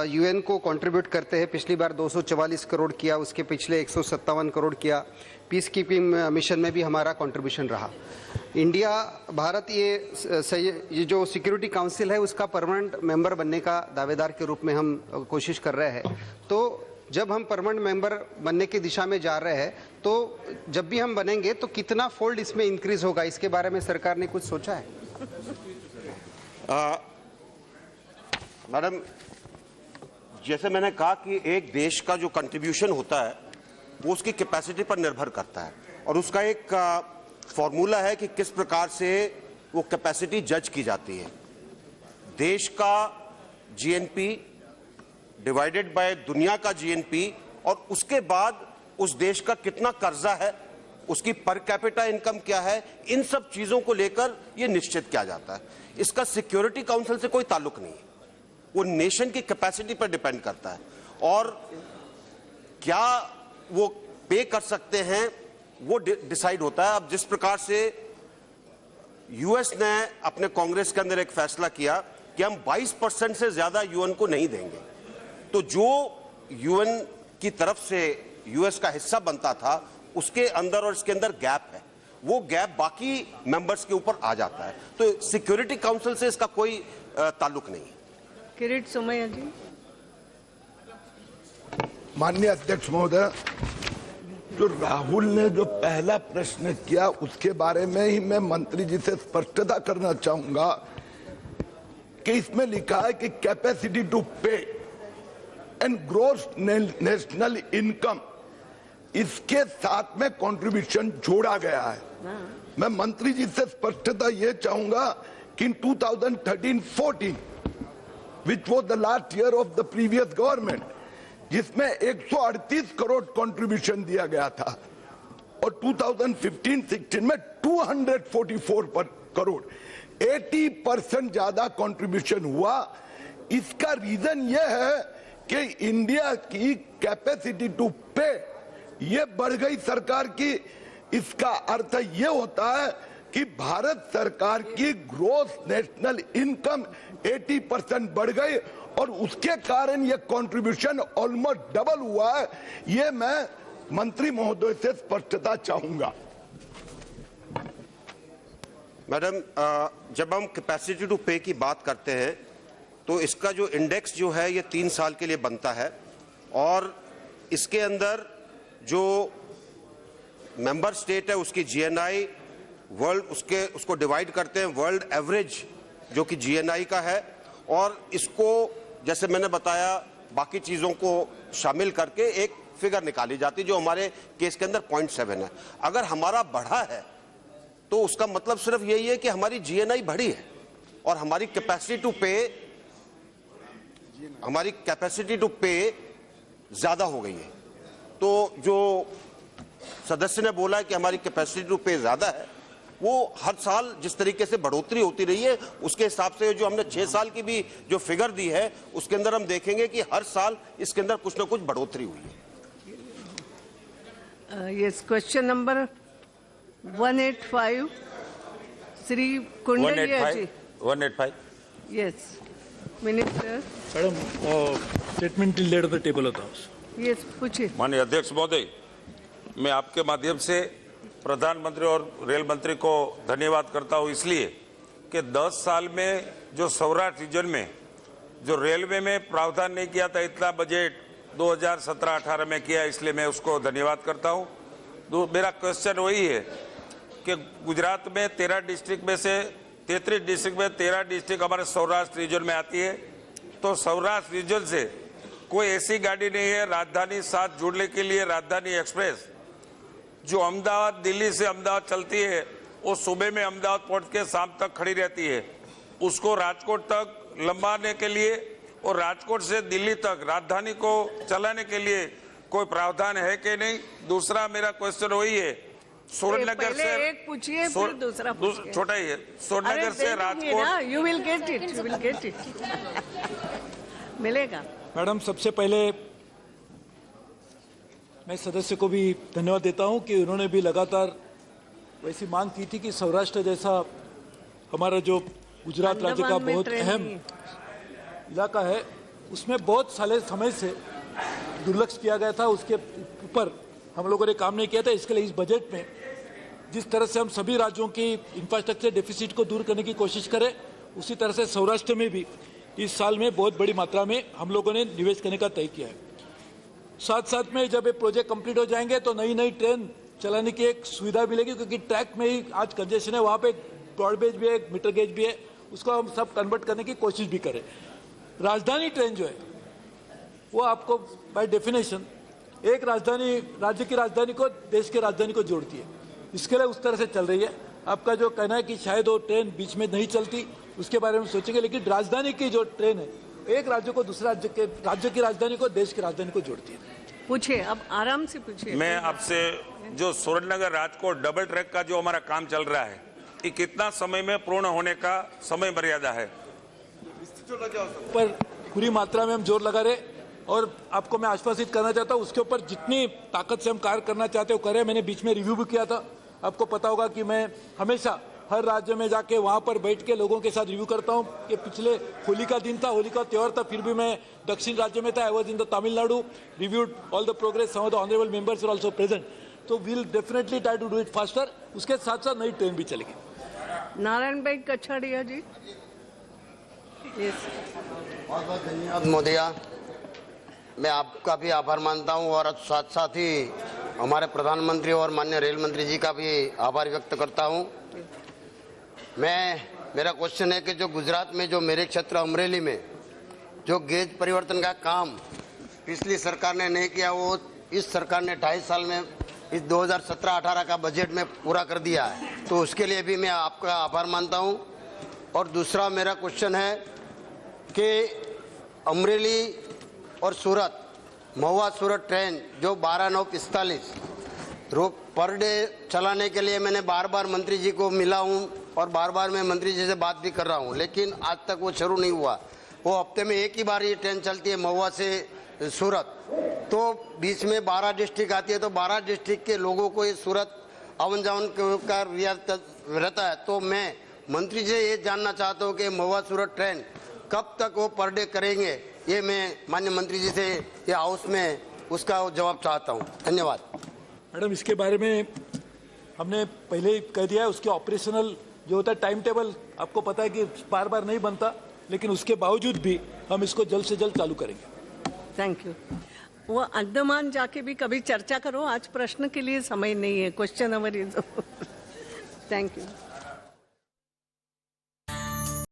यूएन को कंट्रीब्यूट करते हैं। पिछली बार 244 करोड़ किया, उसके पिछले 157 करोड़ किया। पीस कीपिंग मिशन में भी हमारा कंट्रीब्यूशन रहा। इंडिया भारत ये जो सिक्योरिटी काउंसिल है उसका परमानेंट मेंबर बनने का दावेदार के रूप में हम कोशिश कर रहे हैं। तो जब हम परमानेंट मेंबर बनने की दिशा में जा रहे हैं तो जब भी हम बनेंगे तो कितना फोल्ड इसमें इंक्रीज होगा, इसके बारे में सरकार ने कुछ सोचा है? मैडम, जैसे मैंने कहा कि एक देश का जो कंट्रीब्यूशन होता है वो उसकी कैपेसिटी पर निर्भर करता है और उसका एक फॉर्मूला है कि किस प्रकार से वो कैपेसिटी जज की जाती है। देश का जीएनपी डिवाइडेड बाय दुनिया का जीएनपी और उसके बाद उस देश का कितना कर्जा है, उसकी पर कैपिटा इनकम क्या है, इन सब चीजों को लेकर ये निश्चित किया जाता है। इसका सिक्योरिटी काउंसिल से कोई ताल्लुक नहीं है, वो नेशन की कैपेसिटी पर डिपेंड करता है और क्या वो पे कर सकते हैं वो डिसाइड होता है। अब जिस प्रकार से यूएस ने अपने कांग्रेस के अंदर एक फैसला किया कि हम 22% से ज्यादा यूएन को नहीं देंगे, तो जो यूएन की तरफ से यूएस का हिस्सा बनता था उसके अंदर और इसके अंदर गैप है, वो गैप बाकी मेंबर्स के ऊपर आ जाता है। तो सिक्योरिटी काउंसिल से इसका कोई ताल्लुक नहीं है। किरीट सोमैया जी। माननीय अध्यक्ष महोदय, जो राहुल ने जो पहला प्रश्न किया उसके बारे में ही मैं मंत्री जी से स्पष्टता करना चाहूंगा कि इसमें लिखा है कि कैपेसिटी टू पे एंड ग्रोस नेशनल इनकम, इसके साथ में कंट्रीब्यूशन जोड़ा गया है। मैं मंत्री जी से स्पष्टता ये चाहूंगा कि इन 2013-14 which was the last year of the previous government, जिसमें 138 करोड़ कंट्रीब्यूशन दिया गया था और 2015-16 में 244 करोड़, 80% ज्यादा कंट्रीब्यूशन हुआ। इसका रीजन यह है कि इंडिया की कैपेसिटी टू पे ये बढ़ गई सरकार की। इसका अर्थ ये होता है कि भारत सरकार की ग्रोस नेशनल इनकम 80% बढ़ गई और उसके कारण ये कंट्रीब्यूशन ऑलमोस्ट डबल हुआ है। ये मैं मंत्री महोदय से स्पष्टता चाहूंगा। मैडम, जब हम कैपेसिटी टू पे की बात करते हैं तो इसका जो इंडेक्स जो है ये 3 साल के लिए बनता है और इसके अंदर जो मेंबर स्टेट है उसकी जीएनआई वर्ल्ड उसको डिवाइड करते हैं वर्ल्ड एवरेज जो कि जीएनआई का है और इसको जैसे मैंने बताया बाकी चीजों को शामिल करके एक फिगर निकाली जाती है जो हमारे केस के अंदर 0.7 है। अगर हमारा बढ़ा है तो उसका मतलब सिर्फ यही है कि हमारी जीएनआई बढ़ी है और हमारी कैपेसिटी टू पे ज़्यादा हो गई है। तो जो सदस्य ने बोला है कि हमारी कैपेसिटी टू पे ज़्यादा है, वो हर साल जिस तरीके से बढ़ोतरी होती रही है उसके हिसाब से जो हमने 6 साल की भी जो फिगर दी है उसके अंदर हम देखेंगे कि हर साल इसके अंदर कुछ ना कुछ बढ़ोतरी हुई है। Yes, question number 185 Shri Kundaliya ji. 185 yes minister. Madam statement till date of the table of the house. Yes, पूछिए। माननीय अध्यक्ष महोदय, मैं आपके माध्यम से प्रधानमंत्री और रेल मंत्री को धन्यवाद करता हूं इसलिए कि 10 साल में जो सौराष्ट्र रीजन में जो रेलवे में प्रावधान नहीं किया था, इतना बजट 2017-18 में किया, इसलिए मैं उसको धन्यवाद करता हूं। मेरा क्वेश्चन वही है कि गुजरात में 13 डिस्ट्रिक्ट में से 33 डिस्ट्रिक्ट में 13 डिस्ट्रिक्ट हमारे सौराष्ट्र रीजन में आती है, तो सौराष्ट्र रीजन से कोई ऐसी गाड़ी नहीं है राजधानी साथ जुड़ने के लिए। राजधानी एक्सप्रेस जो अहमदाबाद दिल्ली से अहमदाबाद चलती है, वो सुबह में अहमदाबाद पहुंच के शाम तक खड़ी रहती है। उसको राजकोट तक लंबाने के लिए और राजकोट से दिल्ली तक राजधानी को चलाने के लिए कोई प्रावधान है कि नहीं? दूसरा मेरा क्वेश्चन वही है, सुरेंद्रनगर से एक पूछिए फिर दूसरा पूछिए। छोटा ही है, सुरेंद्रनगर से Rajkot. You will get it, you will get it. मिलेगा। मैडम, सबसे पहले मैं सदस्य को भी धन्यवाद देता हूं कि उन्होंने भी लगातार वैसी मांग की थी कि सौराष्ट्र जैसा हमारा जो गुजरात राज्य का बहुत अहम इलाका है, उसमें बहुत सारे समय से दुर्लक्ष्य किया गया था, उसके ऊपर हम लोगों ने काम नहीं किया था। इसके लिए इस बजट में जिस तरह से हम सभी राज्यों की इंफ्रास्ट्रक्चर डेफिसिट को दूर करने की कोशिश करें, उसी तरह से सौराष्ट्र में भी इस साल में बहुत बड़ी मात्रा में हम लोगों ने निवेश करने का तय किया है। साथ साथ में जब ये प्रोजेक्ट कंप्लीट हो जाएंगे तो नई नई ट्रेन चलाने की एक सुविधा मिलेगी, क्योंकि ट्रैक में ही आज कंजेशन है, वहाँ पे ब्रॉडगेज भी है, एक मीटर गेज भी है, उसको हम सब कन्वर्ट करने की कोशिश भी करें। राजधानी ट्रेन जो है वो आपको बाय डेफिनेशन एक राजधानी, राज्य की राजधानी को देश की राजधानी को जोड़ती है, इसके लिए उस तरह से चल रही है। आपका जो कहना है कि शायद वो ट्रेन बीच में नहीं चलती, उसके बारे में सोचेंगे, लेकिन राजधानी की जो ट्रेन है एक राज्य को दूसरे राज्य की राजधानी को देश की राजधानी को जोड़ती है। पूछिए, अब आराम से पूछिए। मैं आपसे जो सुरेंद्रनगर राजकोट डबल ट्रैक का जो हमारा काम चल रहा है, ये कितना समय में पूर्ण होने का समय मर्यादा है? पर पूरी मात्रा में हम जोर लगा रहे और आपको मैं आश्वासित करना चाहता हूँ, उसके ऊपर जितनी ताकत से हम कार्य करना चाहते हो करें। मैंने बीच में रिव्यू भी किया था, आपको पता होगा कि मैं हमेशा हर राज्य में जाके वहाँ पर बैठ के लोगों के साथ रिव्यू करता हूँ कि पिछले होली का दिन था, होली का त्यौहार था, फिर भी मैं दक्षिण राज्य में था। I was in the Tamil Nadu, reviewed all the progress, some of the honourable members are also present. तो we'll definitely try to do it faster. उसके साथ साथ नई ट्रेन भी चलेगी। नारायण भाई कछाड़िया जी। धन्यवाद मोदिया, मैं आपका भी आभार मानता हूं और साथ साथ ही हमारे प्रधानमंत्री और माननीय रेल मंत्री जी का भी आभार व्यक्त करता हूं। मेरा क्वेश्चन है कि जो गुजरात में जो मेरे क्षेत्र अमरेली में जो गेज परिवर्तन का काम पिछली सरकार ने नहीं किया, वो इस सरकार ने 2.5 साल में इस 2017-18 का बजट में पूरा कर दिया है, तो उसके लिए भी मैं आपका आभार मानता हूं। और दूसरा मेरा क्वेश्चन है कि अमरेली और सूरत, महुआ सूरत ट्रेन जो 12-9-45 पर डे चलाने के लिए मैंने बार बार मंत्री जी को मिला हूं और बार बार मैं मंत्री जी से बात भी कर रहा हूं, लेकिन आज तक वो शुरू नहीं हुआ। वो हफ्ते में एक ही बार ये ट्रेन चलती है महुआ से सूरत, तो बीच में 12 डिस्ट्रिक्ट आती है, तो 12 डिस्ट्रिक्ट के लोगों को ये सूरत आवन जावन का रहता है। तो मैं मंत्री जी ये जानना चाहता हूँ कि महुआ सूरत ट्रेन कब तक वो पर डे करेंगे, ये मैं माननीय मंत्री जी से ये हाउस में उसका जवाब चाहता हूँ। धन्यवाद। मैडम, इसके बारे में हमने पहले ही कह दिया है, उसके ऑपरेशनल जो होता है टाइम टेबल आपको पता है कि बार बार नहीं बनता, लेकिन उसके बावजूद भी हम इसको जल्द से जल्द चालू करेंगे। Thank you. वो अंडमान जाके भी कभी चर्चा करो, आज प्रश्न के लिए समय नहीं है। Question our is thank you.